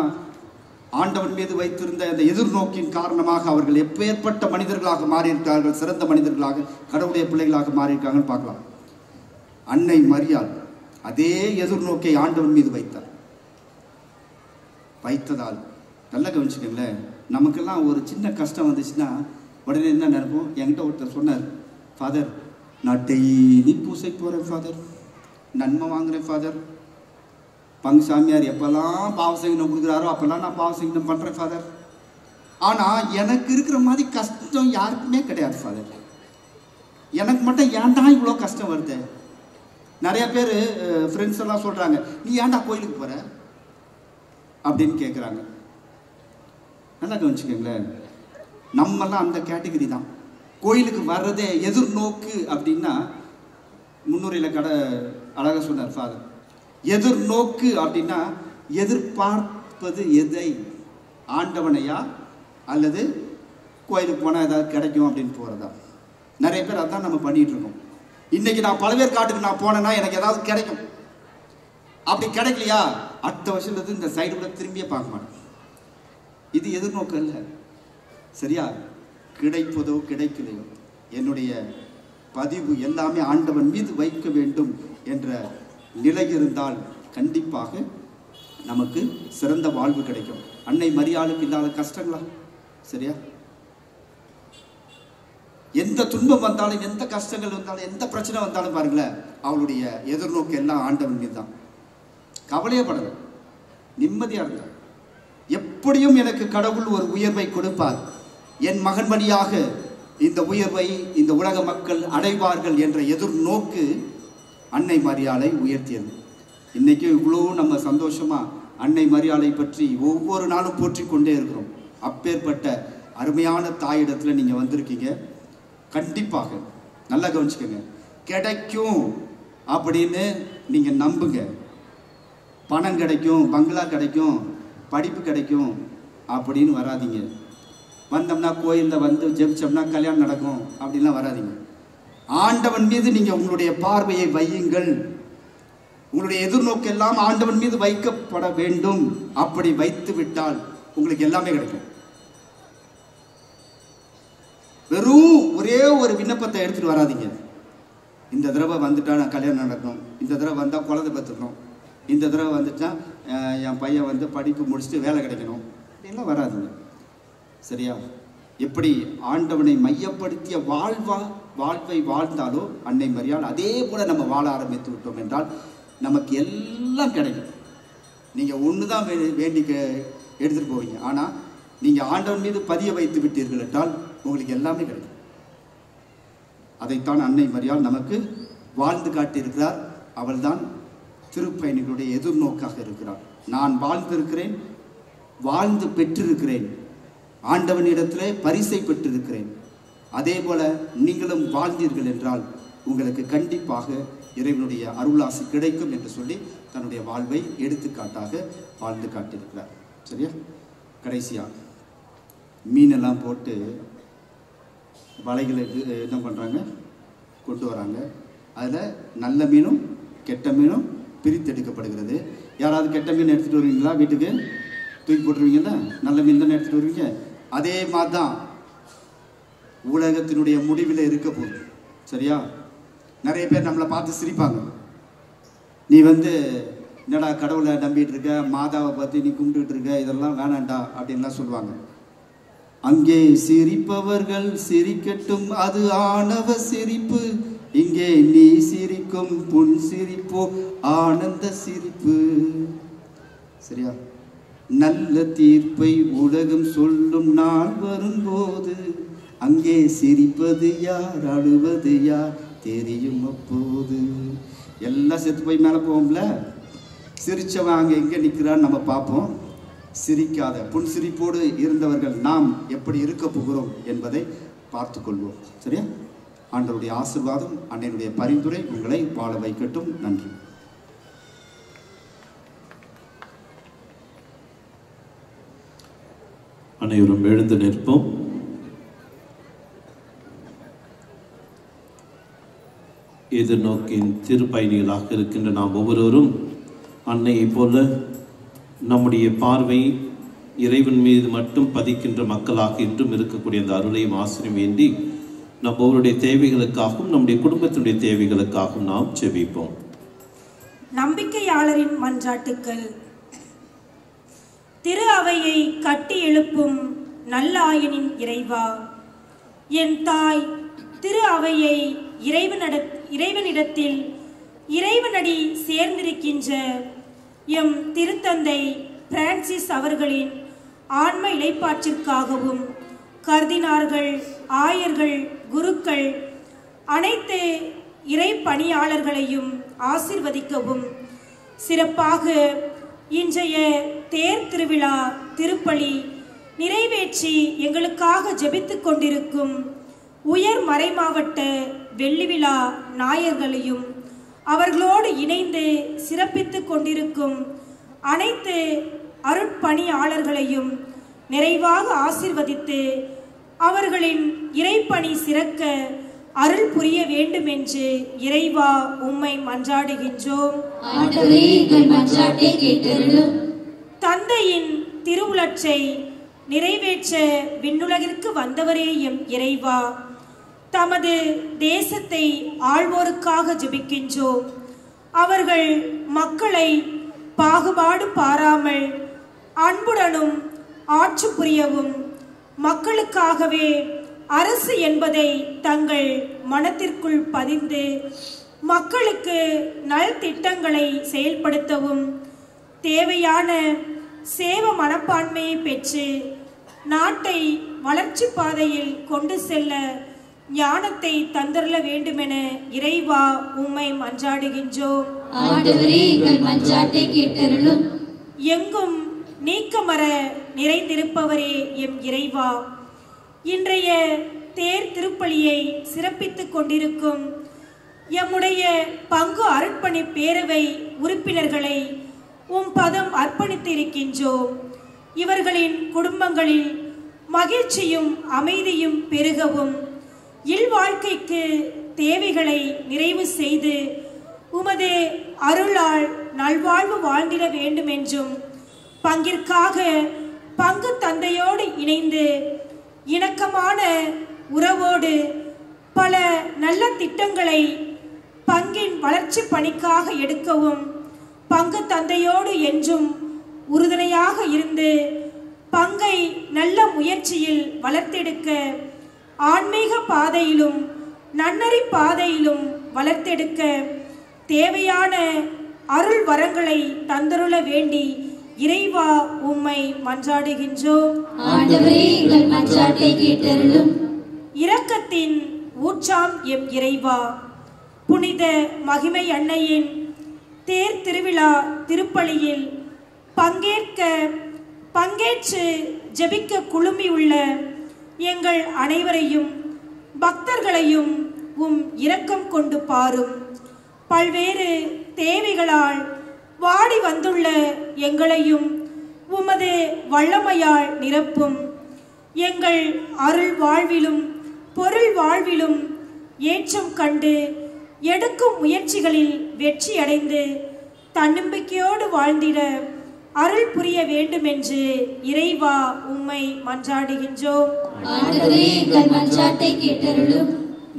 ஆண்டவன் மீது வைத்திருந்த அந்த எதிர்நோக்கின் காரணமாக அவர்கள் எப்பேற்பட்ட மனிதர்களாக மாறியிருக்கிறார்கள், சிறந்த மனிதர்களாக, கடவுளுடைய பிள்ளைகளாக மாறியிருக்காங்கன்னு பார்க்கலாம். அன்னை மரியாள் அதே எதிர்நோக்கை ஆண்டவன் மீது வைத்ததால், நல்லா கவனிச்சுக்கங்களேன், நமக்கெல்லாம் ஒரு சின்ன கஷ்டம் வந்துச்சுன்னா உடனே என்ன நினைப்போம்? என்கிட்ட ஒருத்தர் சொன்னார், ஃபாதர் நான் டெய்லி பூசை போகிறேன் ஃபாதர், நன்மை வாங்குறேன் ஃபாதர், பங்கு சாமியார் எப்பெல்லாம் பாவசங்கனம் கொடுக்குறாரோ அப்பெல்லாம் நான் பாவசங்கனம் பண்ணுறேன் ஃபாதர், ஆனால் எனக்கு இருக்கிற மாதிரி கஷ்டம் யாருக்குமே கிடையாது ஃபாதர், எனக்கு மட்டும் ஏன்டா இவ்வளோ கஷ்டம் வருது? நிறைய பேர் ஃப்ரெண்ட்ஸ் எல்லாம் சொல்கிறாங்க, நீ ஏன்டா கோயிலுக்கு போகிற அப்படின்னு கேட்குறாங்க. நல்லா கவனிச்சுக்கங்களேன், நம்மெல்லாம் அந்த கேட்டகரி தான். கோயிலுக்கு வர்றதே எதிர்நோக்கு அப்படின்னா, முன்னுரையில் அழகாக சொன்னார் ஃபாதர், எதிர்நோக்கு அப்படின்னா எதிர்பார்ப்பது எதை? ஆண்டவனையா அல்லது கோயிலுக்கு போனால் ஏதாவது கிடைக்கும் அப்படின்னு போகிறதா? நிறைய பேர் அதான் நம்ம பண்ணிகிட்டு இருக்கோம். இன்றைக்கி நான் பழவேர் காட்டுக்கு நான் போனேன்னா எனக்கு ஏதாவது கிடைக்கும், அப்படி கிடைக்கலையா அடுத்த வருஷத்துலேருந்து இந்த சைடு கூட திரும்பியே பார்க்க மாட்டேன். இது எதிர்நோக்கு அல்ல. சரியா? கிடைப்பதோ கிடைக்கலையோ என்னுடைய பதிவு எல்லாமே ஆண்டவன் மீது வைக்க வேண்டும் என்ற நிலை இருந்தால் கண்டிப்பாக நமக்கு சிறந்த வாழ்வு கிடைக்கும். அன்னை மரியாளுக்கு இல்லாத கஷ்டங்களா? சரியா? எந்த துன்பம் வந்தாலும், எந்த கஷ்டங்கள் வந்தாலும், எந்த பிரச்சனை வந்தாலும் பாருங்களேன், அவளுடைய எதிர்நோக்கு எல்லாம் ஆண்டவன் மீது தான். கவலையே படல, நிம்மதியா இருந்தார். எப்படியும் எனக்கு கடவுள் ஒரு உயர்வை கொடுப்பார், என் மகன் வழியாக இந்த உயர்வை இந்த உலக மக்கள் அடைவார்கள் என்ற எதிர்நோக்கு அன்னை மரியாளை உயர்த்தியது. இன்னைக்கு இவ்வளோ நம்ம சந்தோஷமா அன்னை மரியாளை பற்றி ஒவ்வொரு நாளும் போற்றி கொண்டே இருக்கிறோம். அப்பேற்பட்ட அருமையான தாயிடத்துல நீங்க வந்திருக்கீங்க. கண்டிப்பாக நல்லா கவனிச்சுக்கோங்க, கிடைக்கும் அப்படின்னு நீங்க நம்புங்க. பணம் கிடைக்கும், பங்களா கிடைக்கும், படிப்பு கிடைக்கும் அப்படின்னு வராதிங்க. வந்தோம்னா கோயிலில் வந்து ஜெபிச்சோம்னா கல்யாணம் நடக்கும் அப்படின்லாம் வராதிங்க. ஆண்டவன் மீது நீங்கள் உங்களுடைய பார்வையை வையுங்கள். உங்களுடைய எதிர்நோக்கு எல்லாம் ஆண்டவன் மீது வைக்கப்பட வேண்டும். அப்படி வைத்து விட்டால் உங்களுக்கு எல்லாமே கிடைக்கும். வெறும் ஒரே ஒரு விண்ணப்பத்தை எடுத்துட்டு வராதிங்க. இந்த தடவை வந்துட்டா நான் கல்யாணம் நடக்கணும், இந்த தடவை வந்தால் குழந்தை பெற்றுக்கணும், இந்த தடவை வந்துட்டா என் பையன் வந்து படிப்பு முடிச்சுட்டு வேலை கிடைக்கணும் அப்படின்லாம் வராதுங்க. சரியா? எப்படி ஆண்டவனை மையப்படுத்திய வாழ்வை வாழ்ந்தாலோ அன்னை மரியாள் அதே போல நம்ம வாழ ஆரம்பித்து விட்டோம் என்றால் நமக்கு எல்லாம் கிடைக்கும். நீங்கள் ஒன்று தான் வேண்டி எடுத்துகிட்டு போவீங்க. ஆனால் நீங்கள் ஆண்டவன் மீது பதிய வைத்து விட்டீர்கள் என்றால் உங்களுக்கு எல்லாமே கிடைக்கும். அதைத்தான் அன்னை மரியாள் நமக்கு வாழ்ந்து காட்டியிருக்கிறார். அவள்தான் திருப்பயணிகளுடைய எதிர்நோக்காக இருக்கிறார். நான் வாழ்ந்திருக்கிறேன், வாழ்ந்து பெற்றிருக்கிறேன், ஆண்டவனிடத்திலே பரிசை பெற்றிருக்கிறேன். அதே போல நீங்களும் வாழ்ந்தீர்கள் என்றால் உங்களுக்கு கண்டிப்பாக இறைவனுடைய அருளாசி கிடைக்கும் என்று சொல்லி தன்னுடைய வாழ்வை எடுத்துக்காட்டாக வாழ்ந்து காட்டியிருக்கிறார். சரியா? கடைசியாக மீனெல்லாம் போட்டு வலைகளை என்ன பண்ணுறாங்க, கொண்டு வராங்க. அதில் நல்ல மீனும் கெட்ட மீனும் பிரித்தெடுக்கப்படுகிறது. யாராவது கெட்ட மீன் எடுத்துகிட்டு வருவீங்களா? வீட்டுக்கு தூக்கி போட்டுருவீங்கல்ல, நல்ல மீன் தானே எடுத்துகிட்டு வருவீங்க. அதே மாதிரி தான் உலகத்தினுடைய முடிவில் இருக்க போகுது. சரியா? நிறைய பேர் நம்மளை பார்த்து சிரிப்பாங்க. நீ என்னடா கடவுளை நம்பிட்டு இருக்க, மாதாவை பற்றி நீ கும்பிட்டுட்டு இருக்க, இதெல்லாம் வேணாண்டா அப்படின்லாம் சொல்லுவாங்க. அங்கே சிரிப்பவர்கள் சிரிக்கட்டும், அது ஆணவ சிரிப்பு. இங்கே நீ சிரிக்கும் புன் சிரிப்போ ஆனந்த சிரிப்பு. சரியா? நல்ல தீர்ப்பை உலகம் சொல்லும் நாள் வரும்போது அங்கே சிரிப்பது யார், அழுவது யார் தெரியும் அப்போது. எல்லாம் செத்து போய் மேலே போவோம்ல, சிரிச்சவன் அங்கே எங்கே நிற்கிறான்னு நம்ம பார்ப்போம். சிரிக்காத புன்சிரிப்போடு இருந்தவர்கள் நாம் எப்படி இருக்க போகிறோம் என்பதை பார்த்து கொள்வோம். சரியா? ஆண்டவருடைய ஆசீர்வாதம், அன்னையினுடைய பரிந்துரை உங்களை வாழ வைக்கட்டும். நன்றி. அனைவரும் எழுந்து நிற்போம். எதிர்நோக்கின் திருப்பயணிகளாக இருக்கின்ற நாம் ஒவ்வொருவரும் அன்னையை போல நம்முடைய பார்வை இறைவன் மீது மட்டும் பதிக்கின்ற மக்களாக இன்றும் இருக்கக்கூடிய அந்த அருளையும் ஆசிரியம் வேண்டி நம் ஒவ்வொருடைய தேவைகளுக்காகவும் நம்முடைய குடும்பத்தினுடைய தேவைகளுக்காகவும் நாம் ஜெபிப்போம். நம்பிக்கையாளரின் மன்றாட்டுக்கள். திரு அவையை கட்டி எழுப்பும் நல்லாயனின் இறைவா, என் தாய் திரு அவையை இறைவனிடத்தில் இறைவனடி சேர்ந்திருக்கின்ற எம் திருத்தந்தை பிரான்சிஸ் அவர்களின் ஆன்ம இளைப்பாற்றிற்காகவும் கர்தினார்கள், ஆயர்கள், குருக்கள், அனைத்து இறை பணியாளர்களையும் ஆசிர்வதிக்கவும், சிறப்பாக இன்றைய தேர் திருவிழா திருப்பலி நிறைவேற்றி எங்களுக்காக ஜெபித்துக் கொண்டிருக்கும் உயர் மறைமாவட்ட வெள்ளி விழா நாயர்களையும் அவர்களோடு இணைந்து சிறப்பித்துக் கொண்டிருக்கும் அனைத்து அருட்பணியாளர்களையும் நிறைவாக ஆசிர்வதித்து அவர்களின் இறைப்பணி சிறக்க அருள் புரிய வேண்டும் என்று இறைவா உம்மை மன்றாடுகின்றோம். தந்தையின் திருவுளத்தை நிறைவேற்ற விண்ணுலகிற்கு வந்தவரே எம் இறைவா, தமது தேசத்தை ஆள்வோருக்காக ஜெபிக்கின்றோம். அவர்கள் மக்களை பாகுபாடு பாராமல் அன்புடனும் ஆட்சி புரியவும், மக்களுக்காகவே அரசு என்பதை தங்கள் மனத்திற்குள் பதிந்து மக்களுக்கு நல் திட்டங்களை செயல்படுத்தவும், தேவையான சேவ மனப்பான்மையை பெற்று நாட்டை வளர்ச்சி பாதையில் கொண்டு செல்ல ஞானத்தை தந்தருள வேண்டுமென இறைவா உம்மை மன்றாடுகின்றோம். எங்கும் நீக்கமர நிறைந்திருப்பவரே எம் இறைவா, இன்றைய தேர் திருப்பலியை சிறப்பித்துக் கொண்டிருக்கும் எம்முடைய பங்கு அர்ப்பணி பேரவை உறுப்பினர்களை உம் பதம் அர்ப்பணித்து இருக்கின்றோம். இவர்களின் குடும்பங்களில் மகிழ்ச்சியும் அமைதியும் பெருகவும், இல்வாழ்க்கைக்கு தேவைகளை நிறைவு செய்து உமது அருளால் நல்வாழ்வு வாழ்ந்திட வேண்டும் என்றும், பங்கிற்காக பங்கு தந்தையோடு இணைந்து இணக்கமான உறவோடு பல நல்ல திட்டங்களை பங்கின் வளர்ச்சி பணிக்காக எடுக்கவும், பங்கு தந்தையோடு என்றும் உறுதுணையாக இருந்து பங்கை நல்ல முயற்சியில் வளர்த்தெடுக்க, ஆன்மீக பாதையிலும் நன்னறி பாதையிலும் வளர்த்தெடுக்க தேவையான அருள் வரங்களை தந்தருள வேண்டி இறைவா உம்மை மன்றாடுகின்றோம். இரக்கத்தின் ஊற்றாம் எம் இறைவா, புனித மகிமை அன்னையின் தேர் திருவிழா திருப்பலியில் பங்கேற்று ஜெபிக்க குழுமியுள்ள எங்கள் அனைவரையும் பக்தர்களையும் இரக்கம் கொண்டு பாரும். பல்வேறு தேவைகளால் வாடி வந்துள்ள எங்களையும் உமது வல்லமையால் நிரப்பும். எங்கள் அருள் வாழ்விலும் பொருள் வாழ்விலும் ஏற்றம் கண்டு எடுக்கும் முயற்சிகளில் வெற்றி அடைந்து தன்னம்பிக்கையோடு வாழ்ந்திட அருள் புரிய வேண்டும் என்று இறைவா உம்மை மன்றாடுகின்றோம்.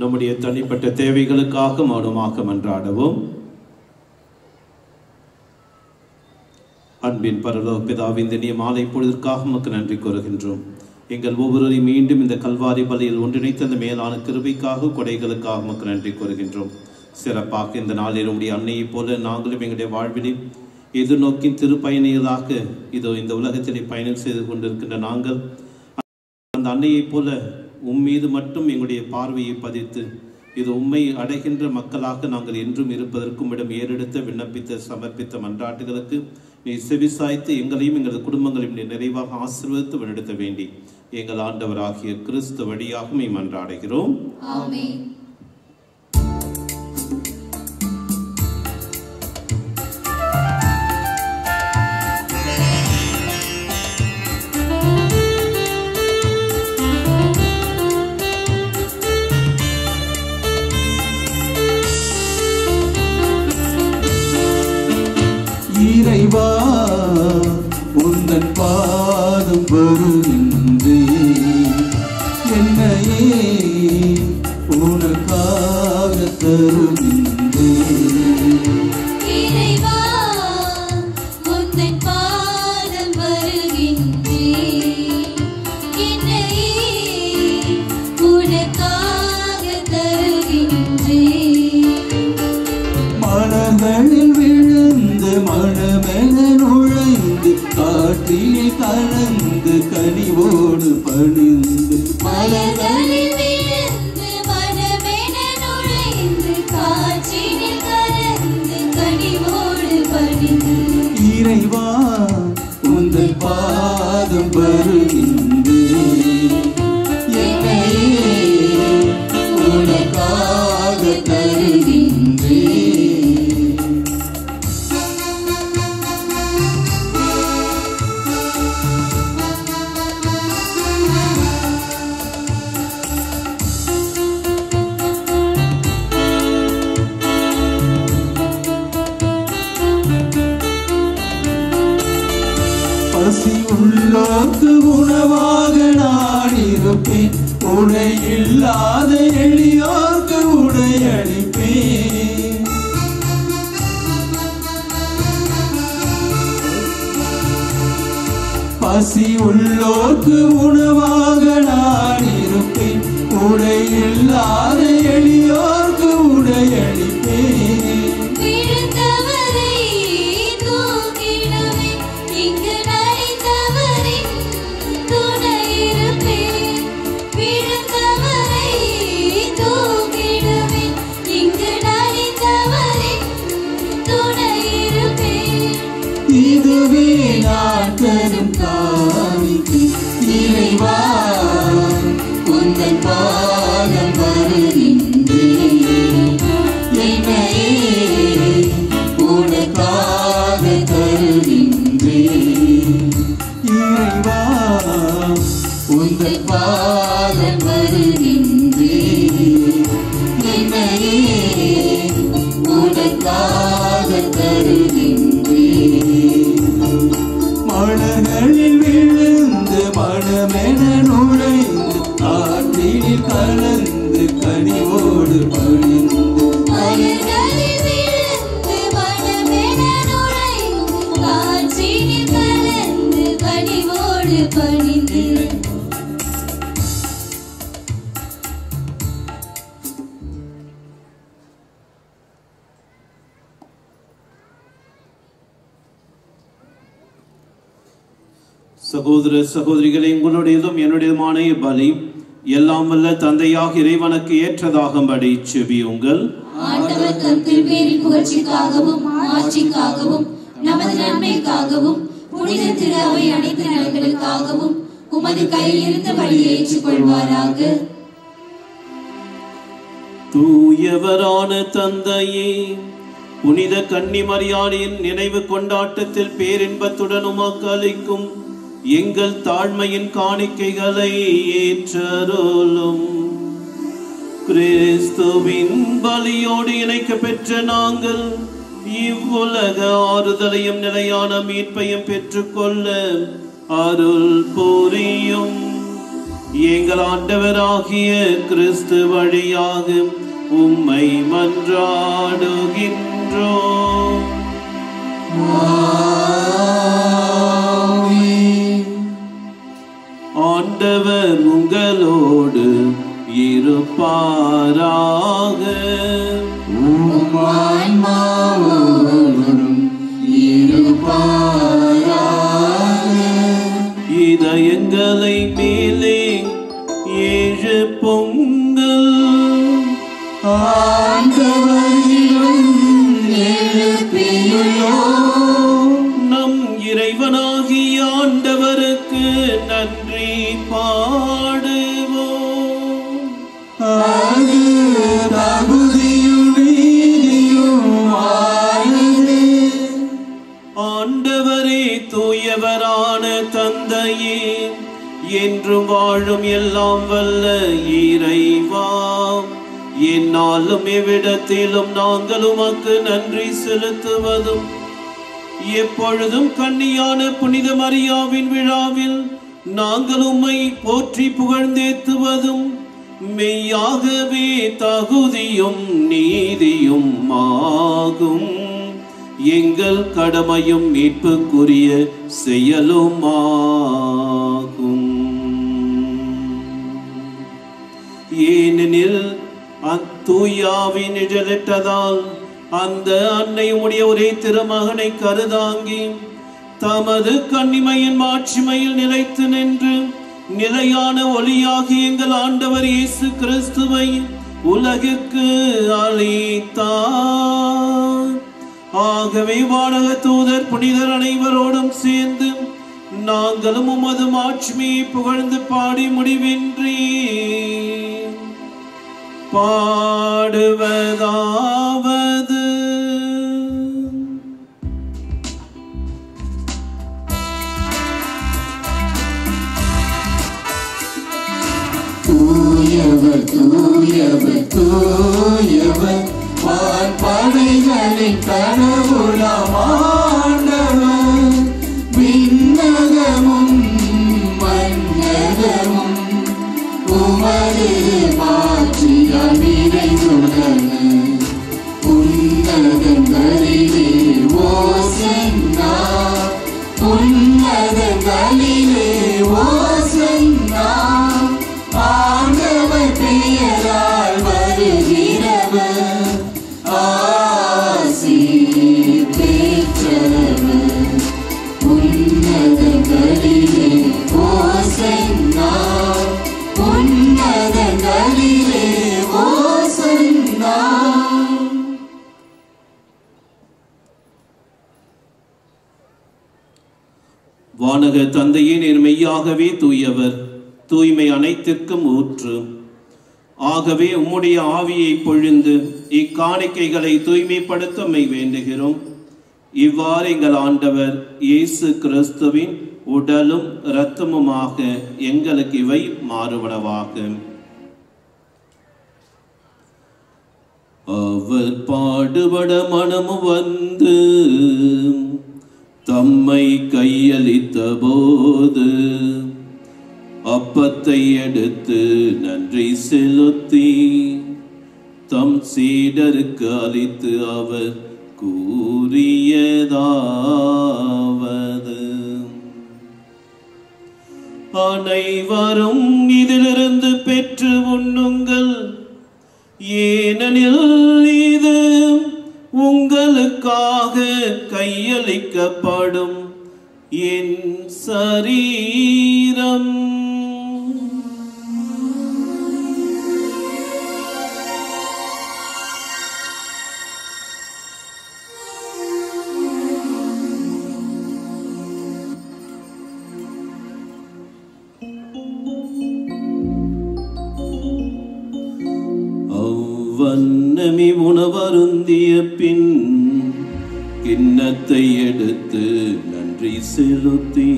நம்முடைய தனிப்பட்ட தேவைகளுக்காக மௌனமாக மன்றாடுவோம். அன்பின் பரலோக பிதாவே, இந்த இனிய மாலை பொழுதிற்காக உமக்கு நன்றி கூறுகின்றோம். எங்கள் ஒவ்வொருவரையும் மீண்டும் இந்த கல்வாரி பலியில் ஒன்றிணைத்த அந்த மேலான கிருபைக்காக கொடைகளுக்காக உமக்கு நன்றி கூறுகின்றோம். சிறப்பாக இந்த நாளில் உடைய அன்னையைப் போல நாங்களும் எங்களுடைய வாழ்விலே எதிர்நோக்கின் திருப்பயணிகளாக இதோ இந்த உலகத்திலே பயணம் செய்து கொண்டிருக்கின்ற நாங்கள் அந்த அன்னையைப் போல உம்மீது மட்டும் எங்களுடைய பார்வையை பதித்து இது உம்மை அடைகின்ற மக்களாக நாங்கள் என்றும் இருப்பதற்கும் இடம் ஏறெடுத்த விண்ணப்பித்த சமர்ப்பித்த மன்றாட்டுகளுக்கு நீ செவிசாய்த்து எங்களையும் எங்களது குடும்பங்களையும் நிறைவாக ஆசீர்வதித்து வழிநடத்த வேண்டி எங்கள் ஆண்டவராகிய கிறிஸ்து வழியாக மன்றாடுகிறோம். ஆமென். இறைவா உந்தன் பாதம் வருகின்றேன், என்னையே உனக்காக தருகின்றேன். இறைவா உந்தன் பாதம் வருகின்றேன், என்னையே உனக்காக தருகின்றேன். மலர்களில் விழுந்து மனமென நுழைந்து காற்றிலே கலந்து கனிவோடு பணிந்து மலர்களில் விழுந்து மனமென நுழைந்து காற்றினில் கலந்து கனிவோடு பணிந்து இறைவா உந்தன் பாதம் வருகின்றேன், என்னையே உனக்காக தருகின்றேன். பசி உள்ளோர்க்கு உணவாக நான் இருப்பேன், உடை இல்லாத எளியோர்க்கு உடை அளிப்பேன். பசி உள்ளோர்க்கு உணவாக நான் இருப்பேன், உடை இல்லாத எளியோர்க்கு உடை அளிப்பேன். விழுந்தவரை தூக்கிடவே இங்கு நலிந்தவரின் துணை இருப்பேன். விழுந்தவரை தூக்கிடவே இங்கு நலிந்தவரின் துணை இருப்பேன். இதுவே நான் தரும் காணிக்கை, இறைவா உந்தன் பாதம் வருகின்றேன், என்னையே உனக்காக தருகின்றேன். இறைவா உந்தன் பாதம் வருகின்றேன், என்னையே உனக்காக தருகின்றேன். மலர்களில் விழுந்து மனமென நுழைந்து காற்றில் கலந்து கனிவோடு பணிந்து மலர்களில் விழுந்து மனமென நுழைந்து காற்றினில் கலந்து கனிவோடு பணிந்து சகோதர சகோதரிகளை, உங்களுடையதும் என்னுடையதுமான பலி எல்லாம் வல்ல தந்தையாக இறைவனுக்கு ஏற்றதாகும்படி செபியுங்கள். ஆண்டவர் தம் திருப்பேரின் புகழ்ச்சிக்காகவும் ஆட்சிக்காகவும் நமது நன்மைக்காகவும் புனித திரு அவை அனைத்து நலன்களுக்காகவும் உமது கையில் இருந்து வழியை ஏற்றுக்கொள்வாராக. தூயவரான தந்தையே, புனித கன்னி மரியாளின் நினைவு கொண்டாட்டத்தில் பேரின்பத்துடன் உமக்கு அளிக்கும் எங்கள் தாழ்மையின் காணிக்கைகளை ஏற்றருளும். கிறிஸ்துவின் பலியோடு இணைக்க பெற்ற நாங்கள் இவ்வுலக ஆறுதலையும் நிலையான மீட்பையும் பெற்றுக்கொள்ள அருள் புரியும். எங்கள் ஆண்டவராகிய கிறிஸ்து வழியாக உம்மை மன்றாடுகின்றோம். ஆண்டவர் உங்களோடு இருப்பாராக. இதயங்களை மேலே ஏழு பொங்கல் நம் இறைவனாகிய ஆண்டவருக்கு நன்றி பாடுவோம். ஆண்டவரே, தூயவரான தந்தையே, என்றும் வாழும் எல்லாம் வல்ல இறைவா, என்னாலும் எவ்விடத்திலும் நாங்கள் உமக்கு நன்றி செலுத்துவதும் எப்பொழுதும் கன்னியான புனித மரியாவின் விழாவில் நாங்கள் உம்மை போற்றி புகழ்ந்தேத்துவதும் மெய்யாகவே தகுதியும் நீதியும் ஆகும். எங்கள் கடமையும் மீட்புக்குரிய செயலுமாகும். ஏனெனில் அத்தூயாவின் நிழலிட்டதால் அந்த அன்னை உடைய ஒரே திருமகனை கருதாங்கி தமது கன்னிமையின் மாட்சிமையில் நிலைத்து நின்று நிலையான ஒளியாகி எங்கள் ஆண்டவர் இயேசு கிறிஸ்துவை உலகிற்கு அளித்தார். ஆகவே வானக தூதர் புனிதர் அனைவரோடும் சேர்ந்து நாங்களும் உமது மாட்சிமையை புகழ்ந்து பாடி முடிவின்றி பாடுவதாவது. தூயவர் தூயவர் தூயவர் வான்படைகளின் கடவுளாம் ஆண்டவர். விண்ணகமும் மன்னகமும் உமது மாட்சியால் நிறைந்துள்ளன. உன்னதங்களிலே ஓசன்னா, உன்னதங்களிலே ஓசன்னா. ஆண்டவர் பெயரால் வருகிறவர் ஆசி பெற்றவர். உன்னதங்களிலே ஓசன்னா, உன்னதங்களிலே ஓசன்னா. வானக தந்தையே, நீர் மெய்யாகவே தூயவர், தூய்மை அனைத்திற்கும் ஊற்று. ஆகவே உம்முடைய ஆவியை பொழிந்து இக்காணிக்கைகளை தூய்மைப்படுத்த மை வேண்டுகிறோம். இவ்வாறு எங்கள் ஆண்டவர் இயேசு கிறிஸ்துவின் உடலும் இரத்தமுமாக எங்களுக்கு இவை மாறுவனவாக. அவர் பாடுபட மனமு வந்து தம்மை கையளித்த போது அப்பத்தை எடுத்து நன்றி செலுத்தி தம் சீடருக்கு அளித்து அவர் கூறியதாவது: அனைவரும் இதிலிருந்து பெற்று உண்ணுங்கள், ஏனெனில் இது உங்களுக்காக கையளிக்கப்படும் என் சரீரம். வண்ணமி உணவருந்திய பின் கிண்ணத்தை எடுத்து நன்றி செலுத்தி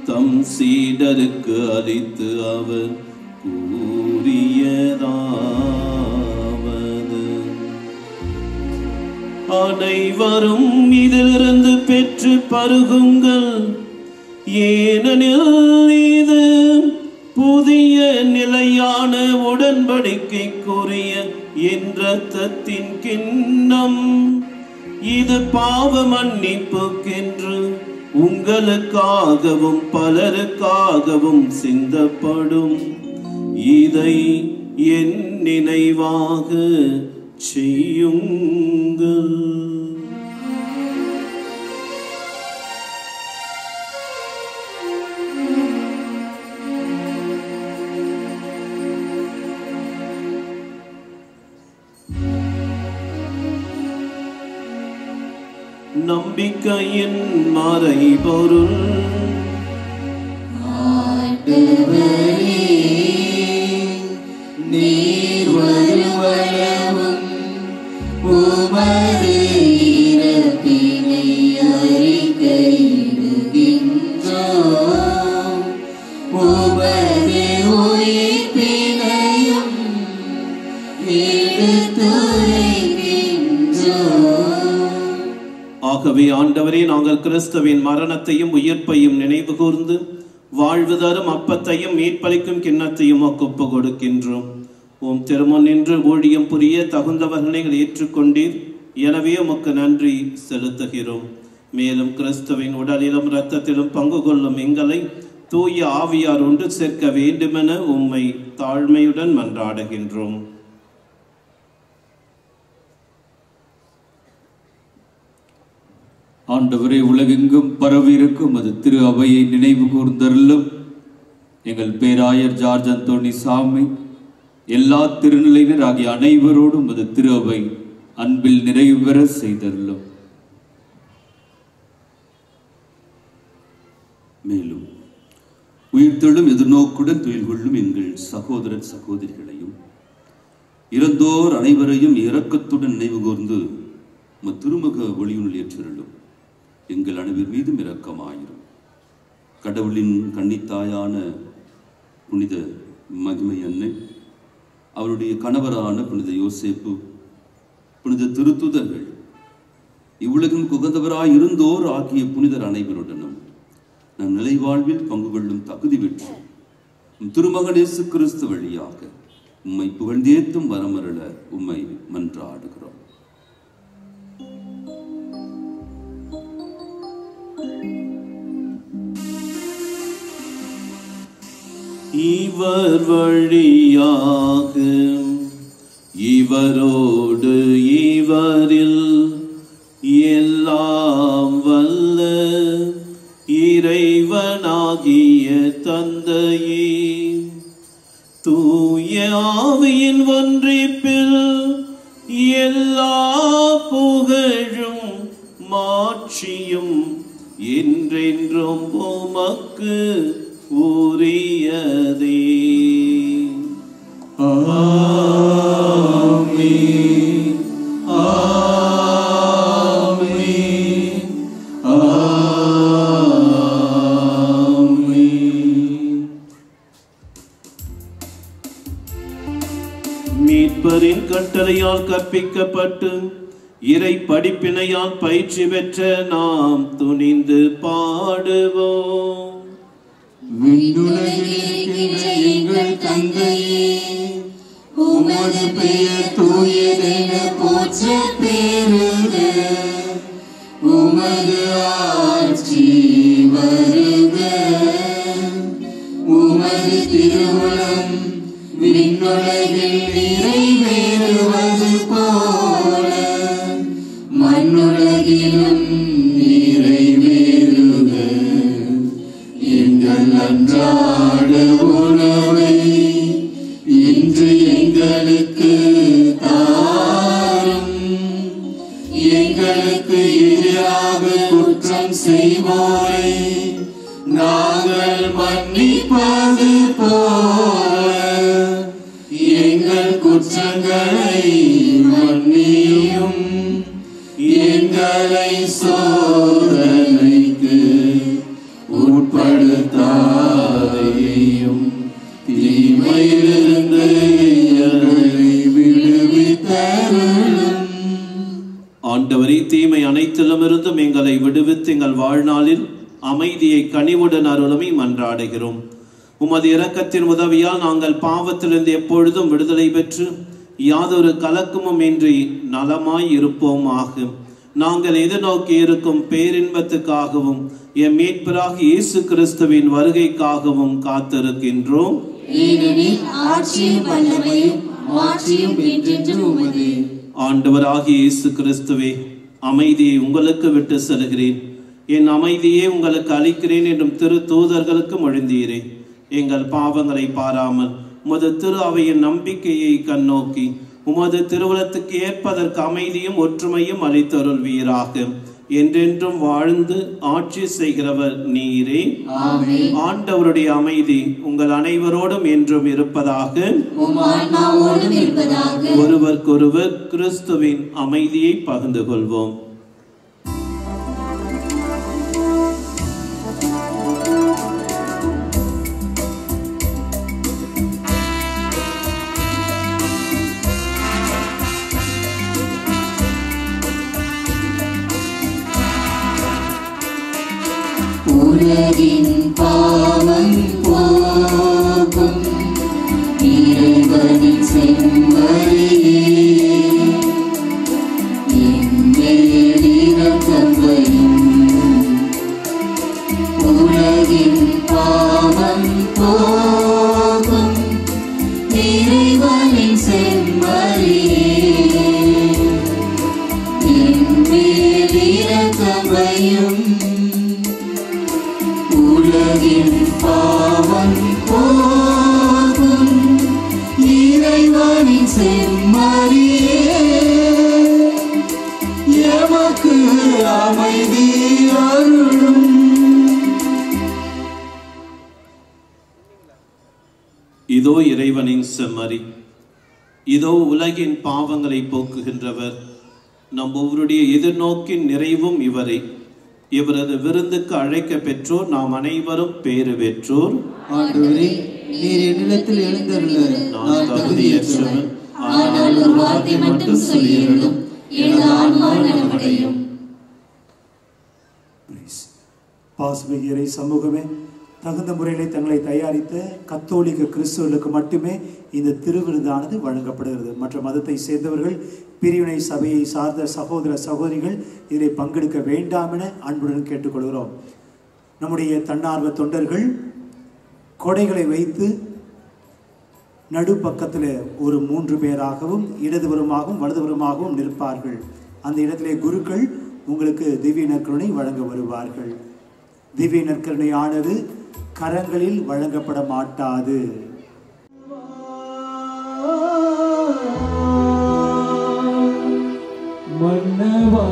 தம் சீடருக்கு அளித்து அவர் கூறியதாவது: அனைவரும் இதிலிருந்து பெற்று பருகுங்கள், ஏனெனில் இது புதிய நிலையான உடன்படிக்கைக்குரிய என் இரத்தத்தின் கிண்ணம். இது பாவ மன்னிப்புக்கென்று உங்களுக்காகவும் பலருக்காகவும் சிந்தப்படும். இதை என் நினைவாக செய்யுங்கள். நம்பிக்கையின் மறைபொருள். நீர் வருவளவும் உமது இறப்பினை அறிக்கையிடுகின்றோம், உமது உயிர்ப்பினையும் எடுத்துரைக்கின்றோம். ஆகவே ஆண்டவரே, நாங்கள் கிறிஸ்துவின் மரணத்தையும் உயிர்ப்பையும் நினைவு கூர்ந்து வாழ்வு தரும் அப்பத்தையும் மீட்பளிக்கும் கிண்ணத்தையும் ஒப்பு கொடுக்கின்றோம். உம் திருமுன் நின்று ஊழியம் புரிய தகுந்தவர்களை ஏற்றுக்கொண்டீர். எனவே உமக்கு நன்றி செலுத்துகிறோம். மேலும் கிறிஸ்துவின் உடலிலும் இரத்தத்திலும் பங்கு கொள்ளும் எங்களை தூய ஆவியார் ஒன்று சேர்க்க வேண்டுமென உம்மை தாழ்மையுடன் மன்றாடுகின்றோம். ஆண்டவரே, உலகெங்கும் பரவியிருக்கும் அது திரு அவையை நினைவு கூர்ந்தருளும். எங்கள் பேராயர் ஜார்ஜ் அந்தோணி சாமி, எல்லா திருநிலையினர் ஆகிய அனைவரோடும் அது திரு அவை அன்பில் நிறைவு பெற செய்தருளும். மேலும் உயிர்த்தெழும் எதிர்நோக்குடன் துயில் கொள்ளும் எங்கள் சகோதரர் சகோதரிகளையும் இறந்தோர் அனைவரையும் இரக்கத்துடன் நினைவு கூர்ந்து திருமுக ஒளியுள் ஏற்றருளும். எங்கள் அனைவர் மீதும் இரக்கமாயிரும். கடவுளின் கன்னித்தாயான புனித மகிமை அன்னை, அவருடைய கணவரான புனித யோசேப்பு, புனித திருத்துதர்கள், இவ்வுலகம் குகந்தவராய் இருந்தோர் ஆகிய புனிதர் அனைவருடனும் நம் நிலைவாழ்வில் பங்கு கொள்ளும் தகுதி பெற்று திருமகன் இயேசு கிறிஸ்து வழியாக உம்மை புகழ்ந்தேத்தும் வரமருள உம்மை மன்றாடுகிறோம். இவர் வழியாக இவரோடு இவரில் எல்லாம் வல்ல இறைவனாகிய தந்தையே, தூய ஆவியின் ஒன்றிப்பில் எல்லா புகழும் மாட்சியும் என்றென்றும் உமக்கு உரியதே. ஆமென். ஆமென். ஆமென். மீட்பரின் கட்டளையால் கற்பிக்கப்பட்டு இறை படிப்பினையால் பயிற்சி பெற்ற நாம் துணிந்து பாடுவோம். எங்கள் தந்தையே, உமது பெயர் தூயதென போற்ற பெறுக. உமது ஆட்சி வருக. உமது திருவுளம் விண்ணுலகில் நிறைவேறுவது போல மண்ணுலகிலும் நிறைவேறுக. எங்கள் அன்றாட உணவை இன்று எங்களுக்கு தாரும். எங்களுக்கு எதிராக குற்றம் செய்வோரை நாங்கள் மன்னிப்பது போல எங்கள் குற்றங்களை கொடுத்து எங்கள் வாழ்நாளில் அமைதியை கனிவுடன் அருளுமை மன்றாடுகிறோம். உமது இரக்கத்தின் உதவியால் நாங்கள் பாவத்திலிருந்து எப்பொழுதும் விடுதலை பெற்று யாதொரு கலக்கமும் இன்றி நலமாய் இருப்போமாக. நாங்கள் எதிர்நோக்கி இருக்கும் பேரின்பத்துக்காகவும் எம் மீட்பராக இயேசு கிறிஸ்துவின் வருகைக்காகவும் காத்திருக்கின்றோம். ஆண்டவராகிய இயேசு கிறிஸ்துவே, அமைதியை உங்களுக்கு விட்டு செல்கிறேன், என் அமைதியை உங்களுக்கு அளிக்கிறேன் என்றும் திரு தூதர்களுக்கு மொழிந்தீரே. எங்கள் பாவங்களை பாராமல் உமது திரு அவையின் நம்பிக்கையை கண்ணோக்கி உமது திருவுளத்துக்கு ஏற்பதற்கு அமைதியும் ஒற்றுமையும் அளித்தருள்வீராக. என்றென்றும் வாழ்ந்து ஆட்சி செய்கிறவர் நீரே. ஆண்டவருடைய அமைதி உங்கள் அனைவரோடும் என்றும் இருப்பதாக. ஒருவருக்கொருவர் கிறிஸ்துவின் அமைதியை பகிர்ந்து கொள்வோம். உலகின் பாவம் போக்கும் இறைவனின் செம்மறியே, என்மேல் இரக்கம் வையும். உலகின் பாவம் போக்கும் இறைவனின் செம்மறியே, என்மேல் இரக்கம் வையும். உலகின் பாவம் போகும் இறைவனின் செம்மறியே, எமக்கு அமைதி அருளும். இதோ இறைவனின் செம்மறி, இதோ உலகின் பாவங்களை போக்குகின்றவர். நம் ஒவ்வொருடைய எதிர்நோக்கின் நிறைவும் இவரே. இவரது விருந்துக்கு அழைக்க பெற்றோர் நாம் அனைவரும் பேறு பெற்றோர். ஆண்டவரே, நீர் என்னிடத்தில் எழுந்தருள நான் தகுதியற்றவன், ஆனால் ஒரு வார்த்தை மட்டும் சொல்லியருளும், எனது ஆன்மா நலமடையும். பாசமிகு இறை சமூகமே, தகுந்த முறையில் தங்களை தயாரித்த கத்தோலிக்க கிறிஸ்துவர்களுக்கு மட்டுமே இந்த திருவிருந்தானது வழங்கப்படுகிறது. மற்ற மதத்தை சேர்ந்தவர்கள், பிரிவினை சபையை சார்ந்த சகோதர சகோதரிகள் இதில் பங்கெடுக்க வேண்டாம் என அன்புடன் கேட்டுக்கொள்கிறோம். நம்முடைய தன்னார்வ தொண்டர்கள் கொடைகளை வைத்து நடுப்பக்கத்தில் ஒரு 3 பேராகவும் இடதுபுறமாகவும் வலதுபுறமாகவும் நிற்பார்கள். அந்த இடத்திலே குருக்கள் உங்களுக்கு திவ்ய நற்கருணை வழங்க வருவார்கள். திவ்ய நற்கருணை ஆனது கரங்களில் வழங்கப்பட மாட்டாது. மன்னவா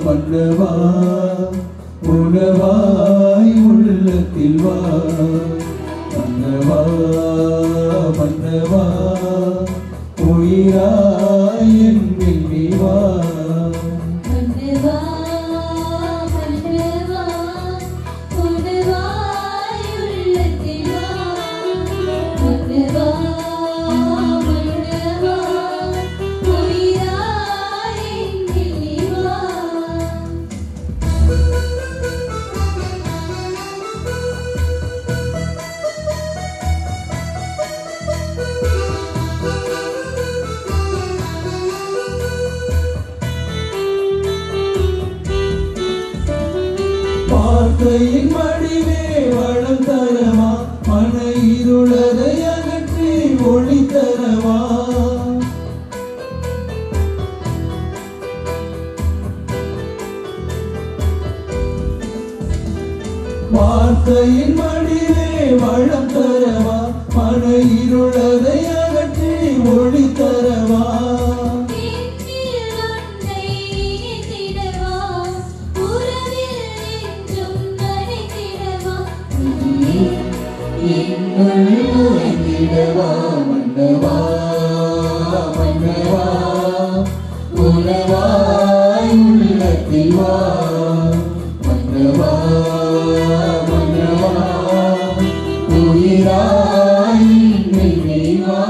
மன்னவா உணவாய் உள்ளத்தில் வா. மன்னவா மன்னவா உயிராய் என்னில் நீ வா. மன்னவா மன்னவா உணவாய் உள்ளத்தில் வா. மன்னவா மன்னவா உயிராய் என்னில் நீ வா. வார்த்தையின் மடிவே வளம் தரவா, மன இருளதை அகற்றி ஒளி தரவா. வார்த்தையின் மடிவே வளம் தரவா, மன இருளதை அகற்றி ஒளி தரவா. மன்னவா மன்னவா மன்னவா உணவாய் உள்ளத்தில் வா மன்னவா மன்னவா உயிராய் என்னை வா.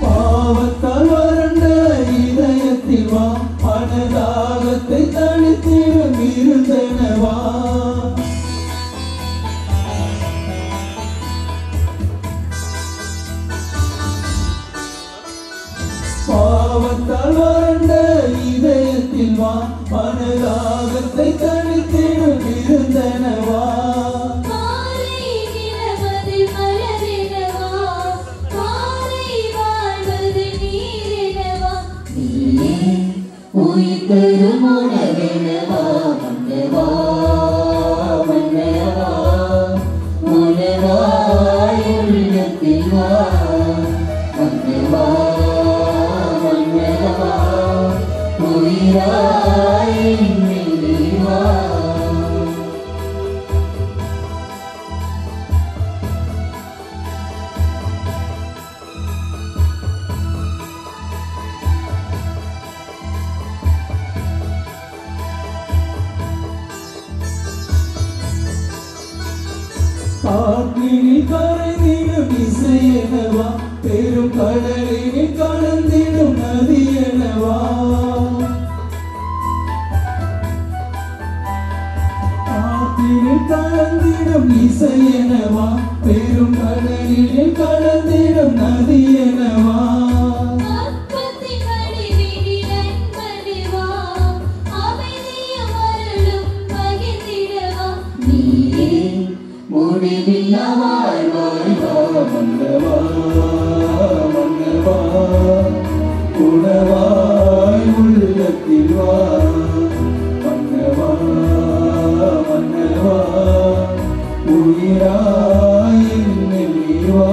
பாவத்தால் வறண்ட இதயத்தில் வா மனதாகத்தை தனித்திடும் இருந்தனவா பாவத்தால் வறண்ட இதயத்தில் வா மனதாகத்தை தனித்திடும் இருந்தனவா உயிர்த்தரும் உணவெனவா மன்னவா மன்னவா உணவாய் உள்ளத்தில் வா மன்னவா மன்னவா உயிராய் என்னில் வா. காற்றினில் கரைந்திடும் இசையனவா பெரும் கடலினில் கலந்திடும் நதியனவா காற்றினில் கலந்திடும் இசையனவா பெரும் கடலினில் கலந்திடும் நதியனவா முடிவில்லா வாழ்வாய் வா மன்னவா மன்னவா உணவாய் உள்ளத்தில் வா மன்னவா மன்னவா உயிராய் என்னில் வா.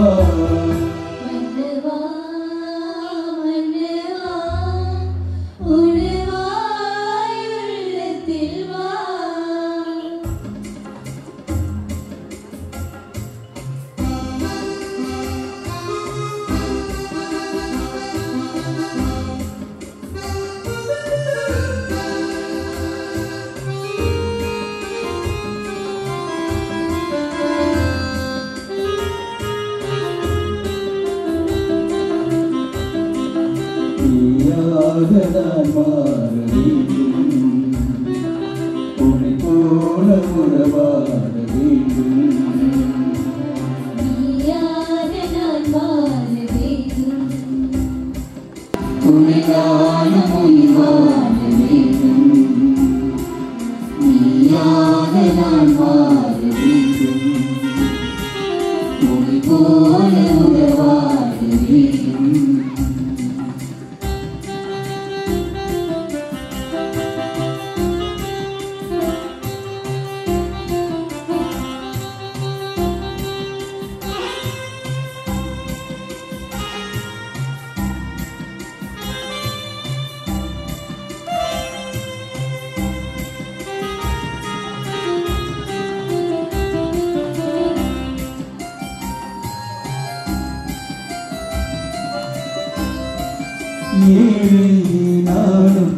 நான் மாற வேண்டும் உன்னை போல உறவாட வேண்டும் உன்னை நானும் உயிர் வாழ வேண்டும் நீயாக நான் மாற வேண்டும் உன்னை போல உறவாட வேண்டும். நானும்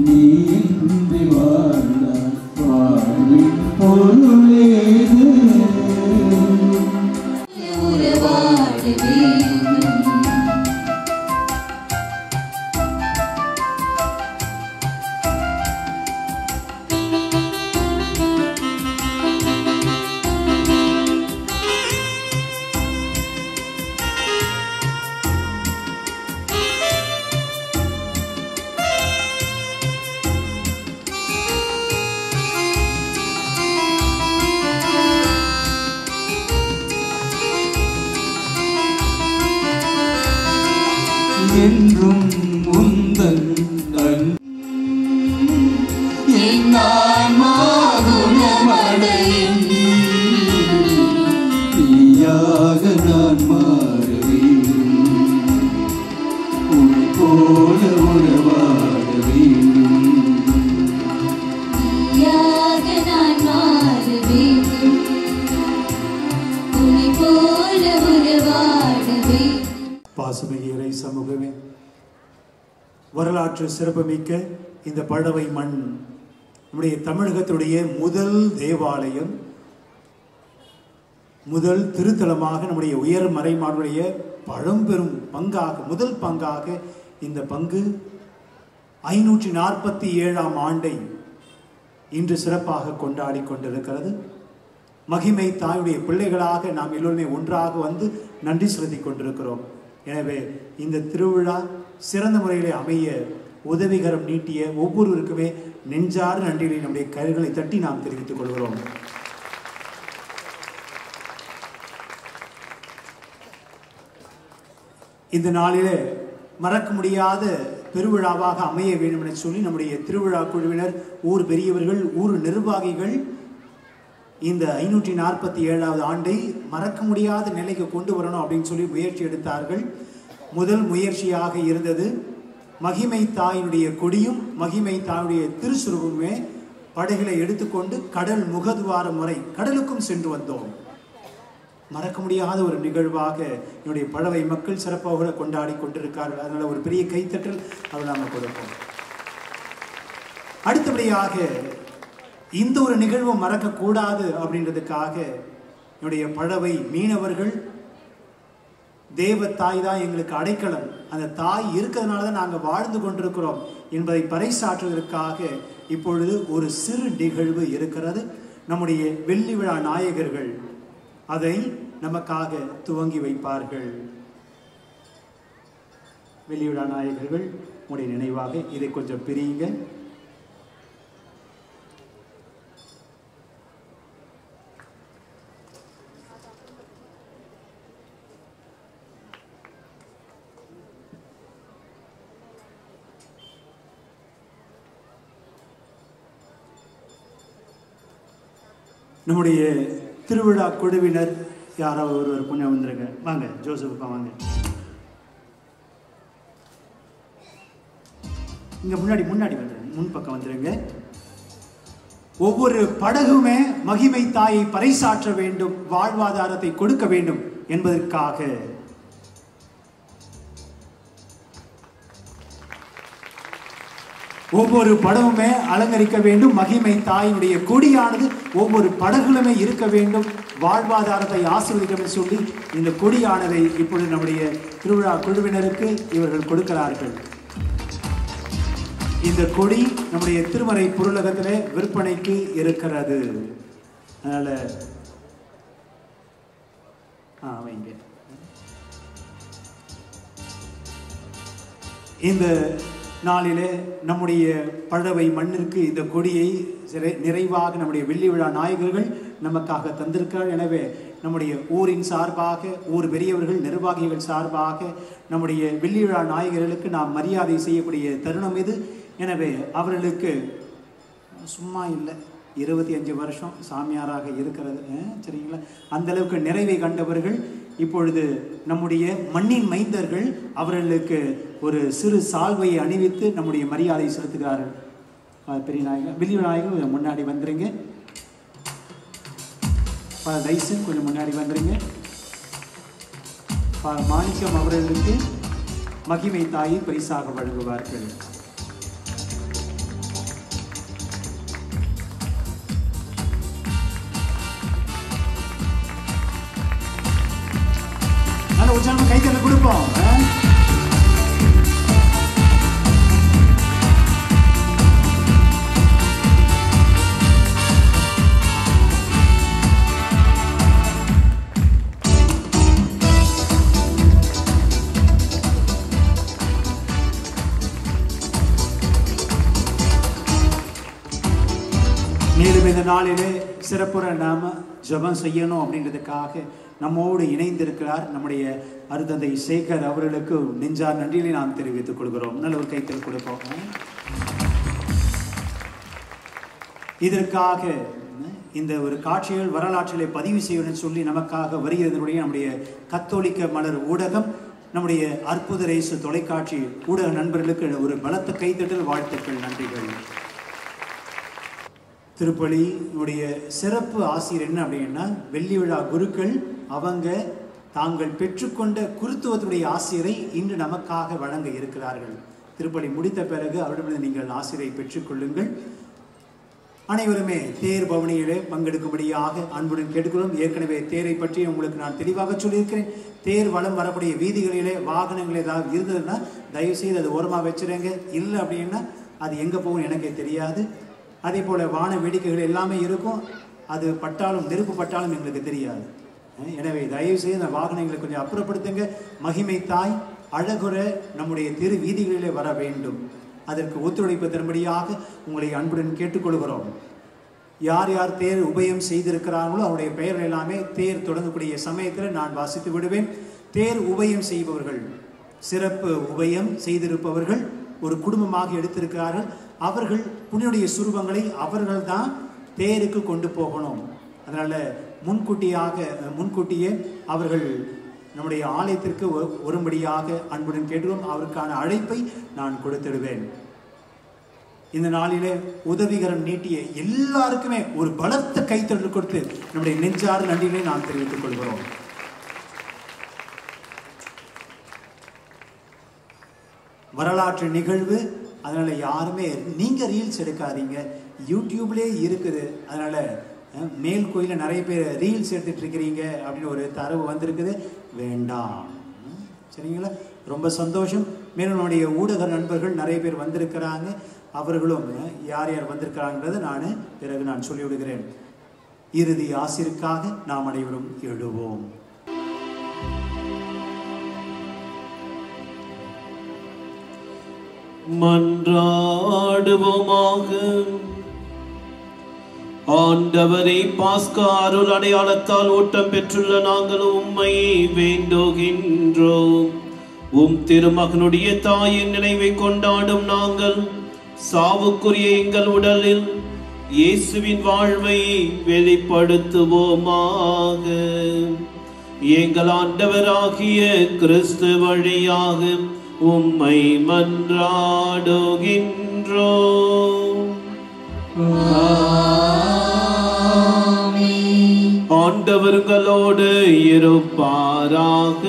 நீ இன்றி வாழ்ந்தால் வாழ்வின் பொருளேது என்றும் முந்தன் குணமடையும் நீயாக நான் மாற வேண்டும் உன்னை போல உறவாட வேண்டும் நான் மாற வேண்டும் பாசமிகு இறை சமூகமே, வரலாற்று சிறப்புமிக்க இந்த பழவை மண் நம்முடைய தமிழகத்துடைய முதல் தேவாலயம், முதல் திருத்தலமாக நம்முடைய உயர் மறைமானுடைய பழம்பெரும் பங்காக, முதல் பங்காக இந்த பங்கு 547ஆம் ஆண்டை இன்று சிறப்பாக கொண்டாடி கொண்டிருக்கிறது. மகிமை தாயுடைய பிள்ளைகளாக நாம் எல்லோருமே ஒன்றாக வந்து நன்றி செலுத்திக் கொண்டிருக்கிறோம். எனவே இந்த திருவிழா சிறந்த முறையிலே அமைய உதவிகரம் நீட்டிய ஒவ்வொருவருக்குமே நெஞ்சார நன்றிகளை நம்முடைய கைகளை தட்டி நாம் தெரிவித்துக் கொள்கிறோம். இந்த நாளிலே மறக்க முடியாத பெருவிழாவாக அமைய வேண்டும் என சொல்லி நம்முடைய திருவிழா குழுவினர், ஊர் பெரியவர்கள், ஊர் நிர்வாகிகள் இந்த 547வது ஆண்டை மறக்க முடியாத நிலைக்கு கொண்டு வரணும் அப்படின்னு சொல்லி முயற்சி எடுத்தார்கள். முதல் முயற்சியாக இருந்தது மகிமை தாயினுடைய கொடியும் மகிமை தாயுடைய திருசுருவுமே படகுகளை எடுத்துக்கொண்டு கடல் முகதுவார முறை கடலுக்கும் சென்று வந்தோம். மறக்க முடியாத ஒரு நிகழ்வாக என்னுடைய பழவை மக்கள் சிறப்பாக கொண்டாடி கொண்டிருக்கார்கள். அதனால ஒரு பெரிய கைத்தட்டல் அவர் நாங்கள் கொடுப்போம். அடுத்தபடியாக இந்த ஒரு நிகழ்வு மறக்கக்கூடாது அப்படின்றதுக்காக என்னுடைய பழவை மீனவர்கள், தேவ தாய் தான் எங்களுக்கு அடைக்கலம், அந்த தாய் இருக்கிறதுனால தான் நாங்கள் வாழ்ந்து கொண்டிருக்கிறோம் என்பதை பறைசாற்றுவதற்காக இப்பொழுது ஒரு சிறு நிகழ்வு இருக்கிறது. நம்முடைய வெள்ளி விழா நாயகர்கள் அதை நமக்காக துவங்கி வைப்பார்கள். வெள்ளி விழா நாயகர்கள் உடைய நினைவாக இதை கொஞ்சம் பிரியுங்க. நம்முடைய திருவிழா குழுவினர் யாராவது ஒருவர் புண்ணியம் வந்துருங்க. வாங்க ஜோசப்பா, வாங்க இங்க முன்னாடி வந்துருங்க, முன்பக்கம் வந்துருங்க. ஒவ்வொரு படகுமே மகிமை தாயை பறைசாற்ற வேண்டும், வாழ்வாதாரத்தை கொடுக்க வேண்டும் என்பதற்காக ஒவ்வொரு படகுமே அலங்கரிக்க வேண்டும். மகிமை தாயினுடைய கொடியானது ஒவ்வொரு படகுலுமே இருக்க வேண்டும், வாழ்வாதாரத்தை ஆசீர்வதிக்க சொல்லி இந்த கொடியானதை இப்பொழுது நம்முடைய திருவிழா குழுவினருக்கு இவர்கள் கொடுக்கிறார்கள். இந்த கொடி நம்முடைய திருமறை பொருளகத்திலே விற்பனைக்கு இருக்கிறது. அதனால வைங்க. இந்த நாளிலே நம்முடைய பழவை மண்ணிற்கு இந்த கொடியை நிறைவாக நம்முடைய வெள்ளி விழா நாயகர்கள் நமக்காக தந்திருக்கிறார். எனவே நம்முடைய ஊரின் சார்பாக, ஊர் பெரியவர்கள், நிர்வாகிகள் சார்பாக நம்முடைய வெள்ளி விழா நாயகர்களுக்கு நாம் மரியாதை செய்யக்கூடிய தருணம் இது. எனவே அவர்களுக்கு சும்மா இல்லை, 25 வருஷம் சாமியாராக இருக்கிறது, சரிங்களா, அந்த அளவுக்கு நிறைவை கண்டவர்கள். இப்பொழுது நம்முடைய மண்ணின் மைந்தர்கள் அவர்களுக்கு ஒரு சிறு சால்வையை அணிவித்து நம்முடைய மரியாதை செலுத்துகிறார்கள். பெரிய நாயகர், வெள்ளி நாயகர் கொஞ்சம் முன்னாடி வந்துருங்க. டைசன் கொஞ்சம் முன்னாடி வந்துருங்க. மாணிக்கம் அவர்களுக்கு மகிமை தாயை பரிசாக வழங்குவார்கள். உற்சாகம் கைத்தல கொடுப்போம். மேலும் இந்த நாளிலே சிறப்புற நாம ஜெபம் செய்யணும் அப்படின்றதுக்காக நம்மோடு இணைந்திருக்கிறார் நம்முடைய அருத்தந்தை சேகர் அவர்களுக்கு நெஞ்சார் நன்றியை நாம் தெரிவித்துக் கொள்கிறோம். நல்ல ஒரு கைத்தல் கொடுப்போம். இதற்காக இந்த ஒரு காட்சிகள் வரலாற்றிலே பதிவு செய்யணும்னு சொல்லி நமக்காக வருகிறதனுடைய நம்முடைய கத்தோலிக்க மலர் ஊடகம், நம்முடைய அற்புத ரேசு தொலைக்காட்சி ஊடக நண்பர்களுக்கு ஒரு பலத்த கைத்தட்டல், வாழ்த்துக்கள், நன்றிகள். திருப்பலியுடைய சிறப்பு ஆசிரியர் என்ன அப்படின்னா வெள்ளி விழா குருக்கள். அவங்க தாங்கள் பெற்றுக்கொண்ட குருத்துவத்துடைய ஆசிரியரை இன்று நமக்காக வழங்க இருக்கிறார்கள். திருப்பலி முடித்த பிறகு அவரிடமிருந்து நீங்கள் ஆசிரியை பெற்றுக்கொள்ளுங்கள். அனைவருமே தேர் பவனியிலே பங்கெடுக்கும்படியாக அன்புடன் கேட்டுக்கொள்ளும். ஏற்கனவே தேரை பற்றி உங்களுக்கு நான் தெளிவாக சொல்லியிருக்கிறேன். தேர் வலம் வரக்கூடிய வீதிகளிலே வாகனங்கள் ஏதாவது இருந்ததுன்னா தயவுசெய்து அது ஓரமாக வச்சுருங்க. இல்லை அப்படின்னா அது எங்கே போகும் எனக்கே தெரியாது. அதே போல் வான வேடிக்கைகள் எல்லாமே இருக்கும். அது பட்டாலும் நெருப்பு பட்டாலும் எங்களுக்கு தெரியாது. எனவே தயவுசெய்து அந்த வாகனங்களை கொஞ்சம் அப்புறப்படுத்துங்க. மகிமை தாய் அழகுற நம்முடைய தெரு வீதிகளிலே வர வேண்டும். அதற்கு ஒத்துழைப்பு தரும்படியாக உங்களை அன்புடன் கேட்டுக்கொள்கிறோம். யார் யார் தேர் உபயம் செய்திருக்கிறார்களோ அவருடைய பெயர்கள் எல்லாமே தேர் தொடங்கக்கூடிய சமயத்தில் நான் வாசித்து விடுவேன். தேர் உபயம் செய்பவர்கள், சிறப்பு உபயம் செய்திருப்பவர்கள் ஒரு குடும்பமாக எடுத்திருக்கிறார்கள். அவர்கள் புனியுடைய சுரூபங்களை அவர்கள் தான் தேருக்கு கொண்டு போகணும். அதனால் முன்கூட்டியே அவர்கள் நம்முடைய ஆலயத்திற்கு வரும்படியாக அன்புடன் கேட்டுவோம். அவருக்கான அழைப்பை நான் கொடுத்திடுவேன். இந்த நாளிலே உதவிகரம் நீட்டிய எல்லாருக்குமே ஒரு பலத்த கைத்தட்டல் கொடுத்து நம்முடைய நெஞ்சாறு நன்றிகளை நாம் தெரிவித்துக் கொள்கிறோம். வரலாற்று நிகழ்வு. அதனால யாருமே நீங்க ரீல்ஸ் எடுக்காதீங்க, யூடியூப்லேயே இருக்குது. அதனால மேல் கோயிலில் நிறைய பேர் ரீல்ஸ் எடுத்துட்டு இருக்கிறீங்க அப்படின்னு ஒரு தரவு வந்திருக்குது. வேண்டாம், சரிங்களா? ரொம்ப சந்தோஷம். மேலும் நம்முடைய ஊடக நண்பர்கள் நிறைய பேர் வந்திருக்கிறாங்க. அவர்களும் யார் யார் வந்திருக்கிறாங்கிறத பிறகு நான் சொல்லிவிடுகிறேன். இறுதி ஆசிற்காக நாம் அனைவரும் எழுவோம். மன்றாடுவோமாக. ஆண்டவரே, பாஸ்கா அருள் அடையாளத்தால் ஓட்டம் பெற்றுள்ள நாங்கள் உம்மை வேண்டுகின்றோம். திருமகனுடைய தாயின் நினைவை கொண்டாடும் நாங்கள் சாவுக்குரிய எங்கள் உடலில் இயேசுவின் வாழ்வை வெளிப்படுத்துவோமாக. எங்கள் ஆண்டவராகிய கிறிஸ்து வழியாக உம்மை மன்றாடுகின்றோம். ஆண்டவர்களோடு இருப்பாராக.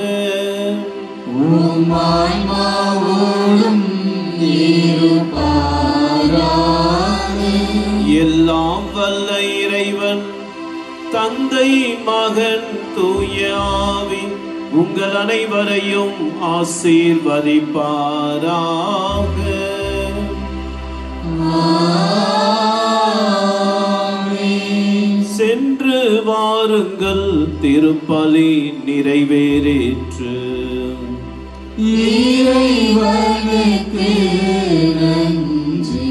எல்லாம் வல்ல இறைவன் தந்தை, மகன், தூய ஆவி உங்கள் அனைவரையும் ஆசீர்வதிப்பாராக. சென்று வாருங்கள், திருப்பலி நிறைவேறேற்று. இறைவனுக்கு நன்றி.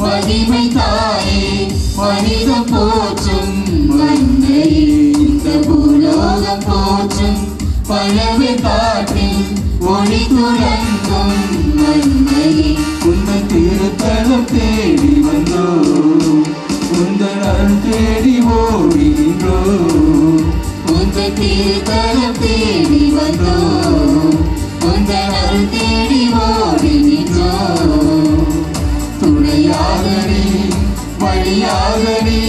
மகிமை தாயே, மனிதம் போற்றும் மன்னையே, இந்த பூலோகம் போற்றும் பழமை காட்டில் ஒளி துறங்கும் மன்னையே, உன்னை திருத்தலம் தேடி வந்தோ, உந்தன் அருள் தேடி ஓடுகின்றோ, உந்த திருத்தலம் தேடி வந்தோ, உந்தன் அருள் தேடி ஓடுகின்றோ. துணையாக நீ, வழியாக நீ,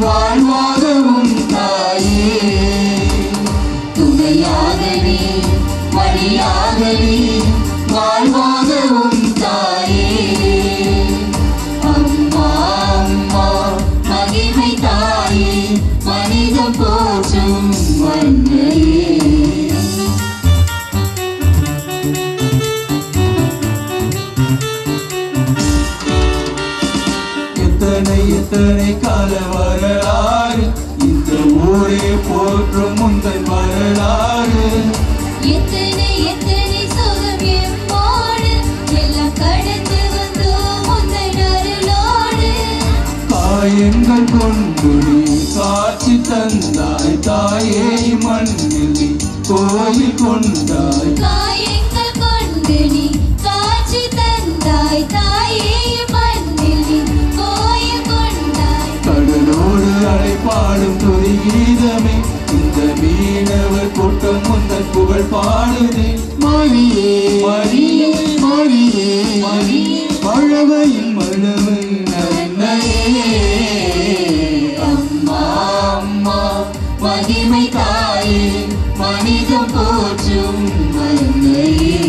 வாழ்வாகவும் தாயே. துணையாக நீ, வழியாக நீ, வாழ்வாகவும் தாயே. அம்மா அம்மா மகிமை தாயே, மனிதம் போற்றும் மன்னையே. எத்தனை கால வரலாறு, இந்த ஊரே போற்றும் முந்தன் வரலாறு. எத்தனை சுகம் எம்மோ காயங்கள் கொண்டு நீ காட்சி தந்தாய் தாயே மண்ணில் நீ கோயில் கொண்டாய் காயங்கள் கொண்டு நீ காட்சி தந்தாய் தாயே மண்ணில் நீ கோயில் கொண்டாய் கடலோடு அழைப்பாடும் துதி கீதமே இந்த மீனவர் கூட்டம் முந்தன் புகழ் பாடுதே மரியே மரியே மரியே மரியே மழவையின் மழவை நன்மையே அம்மா அம்மா மகிமை தாயே மனிதம் போற்றும் மன்னையே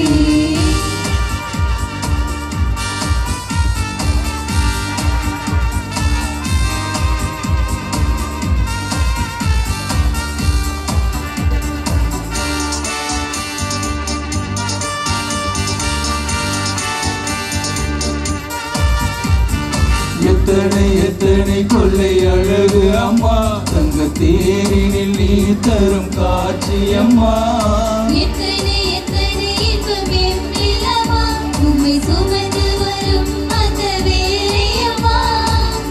எத்தனை எத்தனை கொள்ளை அழகு அம்மா தங்க தேரினில் நீ தரும் காட்சி அம்மா எத்தனை எத்தனை இன்பம் எம்மிலமா உம்மை சுமந்து வரும் அந்த வேலையம்மா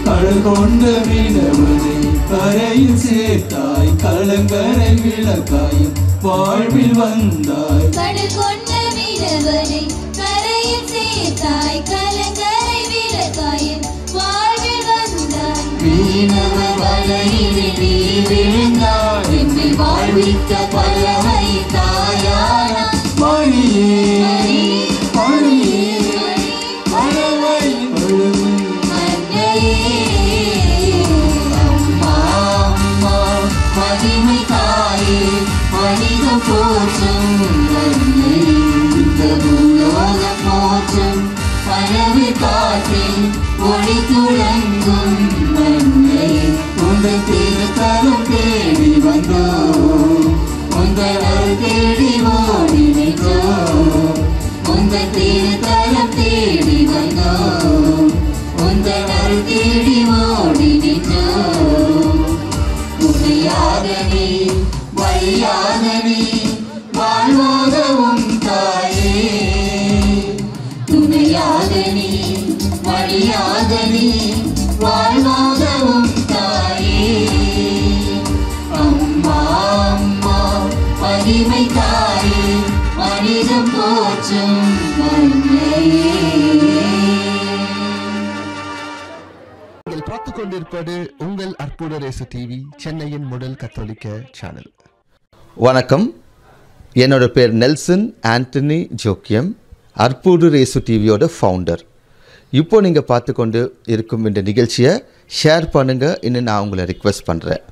கடல் கொண்ட மீனவனை கரையில் சேர்த்தாய் கலங்கரை விளக்காயும் வாழ்வில் வந்தாய் கடல் கொண்ட மீனவனை கரையில் சேர்த்தாய் கலங்கரை விளக்காயும் வாழ்வில் வந்தாய் மீனவர் வலையில் நீ விழுந்தாய் என்னை வாழ்விக்க பலவை தாயானா மரியே மரியே மழவை மன்னையே அம்மா அம்மா மகிமை தாயே மனிதம் போற்றும் மன்னையே இந்த பூலோகம் போற்றும் பறவை காற்றில் ஒளி துளங்கும் மன்னையே உங்கள் திருத்தலம் தேடி வந்தோம் உங்கள் தேடி ஓடி நின்றோம் உங்கள் திருத்தலம் தேடி வந்தோம் உங்கள் தேடி ஓடி நின்றோம் துணையாக நீ வழியாக நீ வாழ்வாகவும் தாயே துணையாக நீ வழியாக நீ வாழ்வாகவும் தாயே அம்மா அம்மா மகிமை தாயே மனிதம் போற்றும் மன்னையே நீங்கள் பார்த்துக் கொண்டிருப்பது உங்கள் அற்புத ரேசு டிவி, சென்னையின் முதல் கத்தோலிக்க சேனல். வணக்கம். என்னோட பேர் நெல்சன் ஆண்டனி ஜோக்கியம், அற்புத ரேசு டிவியோட ஃபவுண்டர். இப்போ நீங்கள் பார்த்து கொண்டு இருக்கும் இந்த நிகழ்ச்சியை ஷேர் பண்ணுங்கள் இன்னும் நான் உங்களை ரிக்வெஸ்ட் பண்ணுறேன்.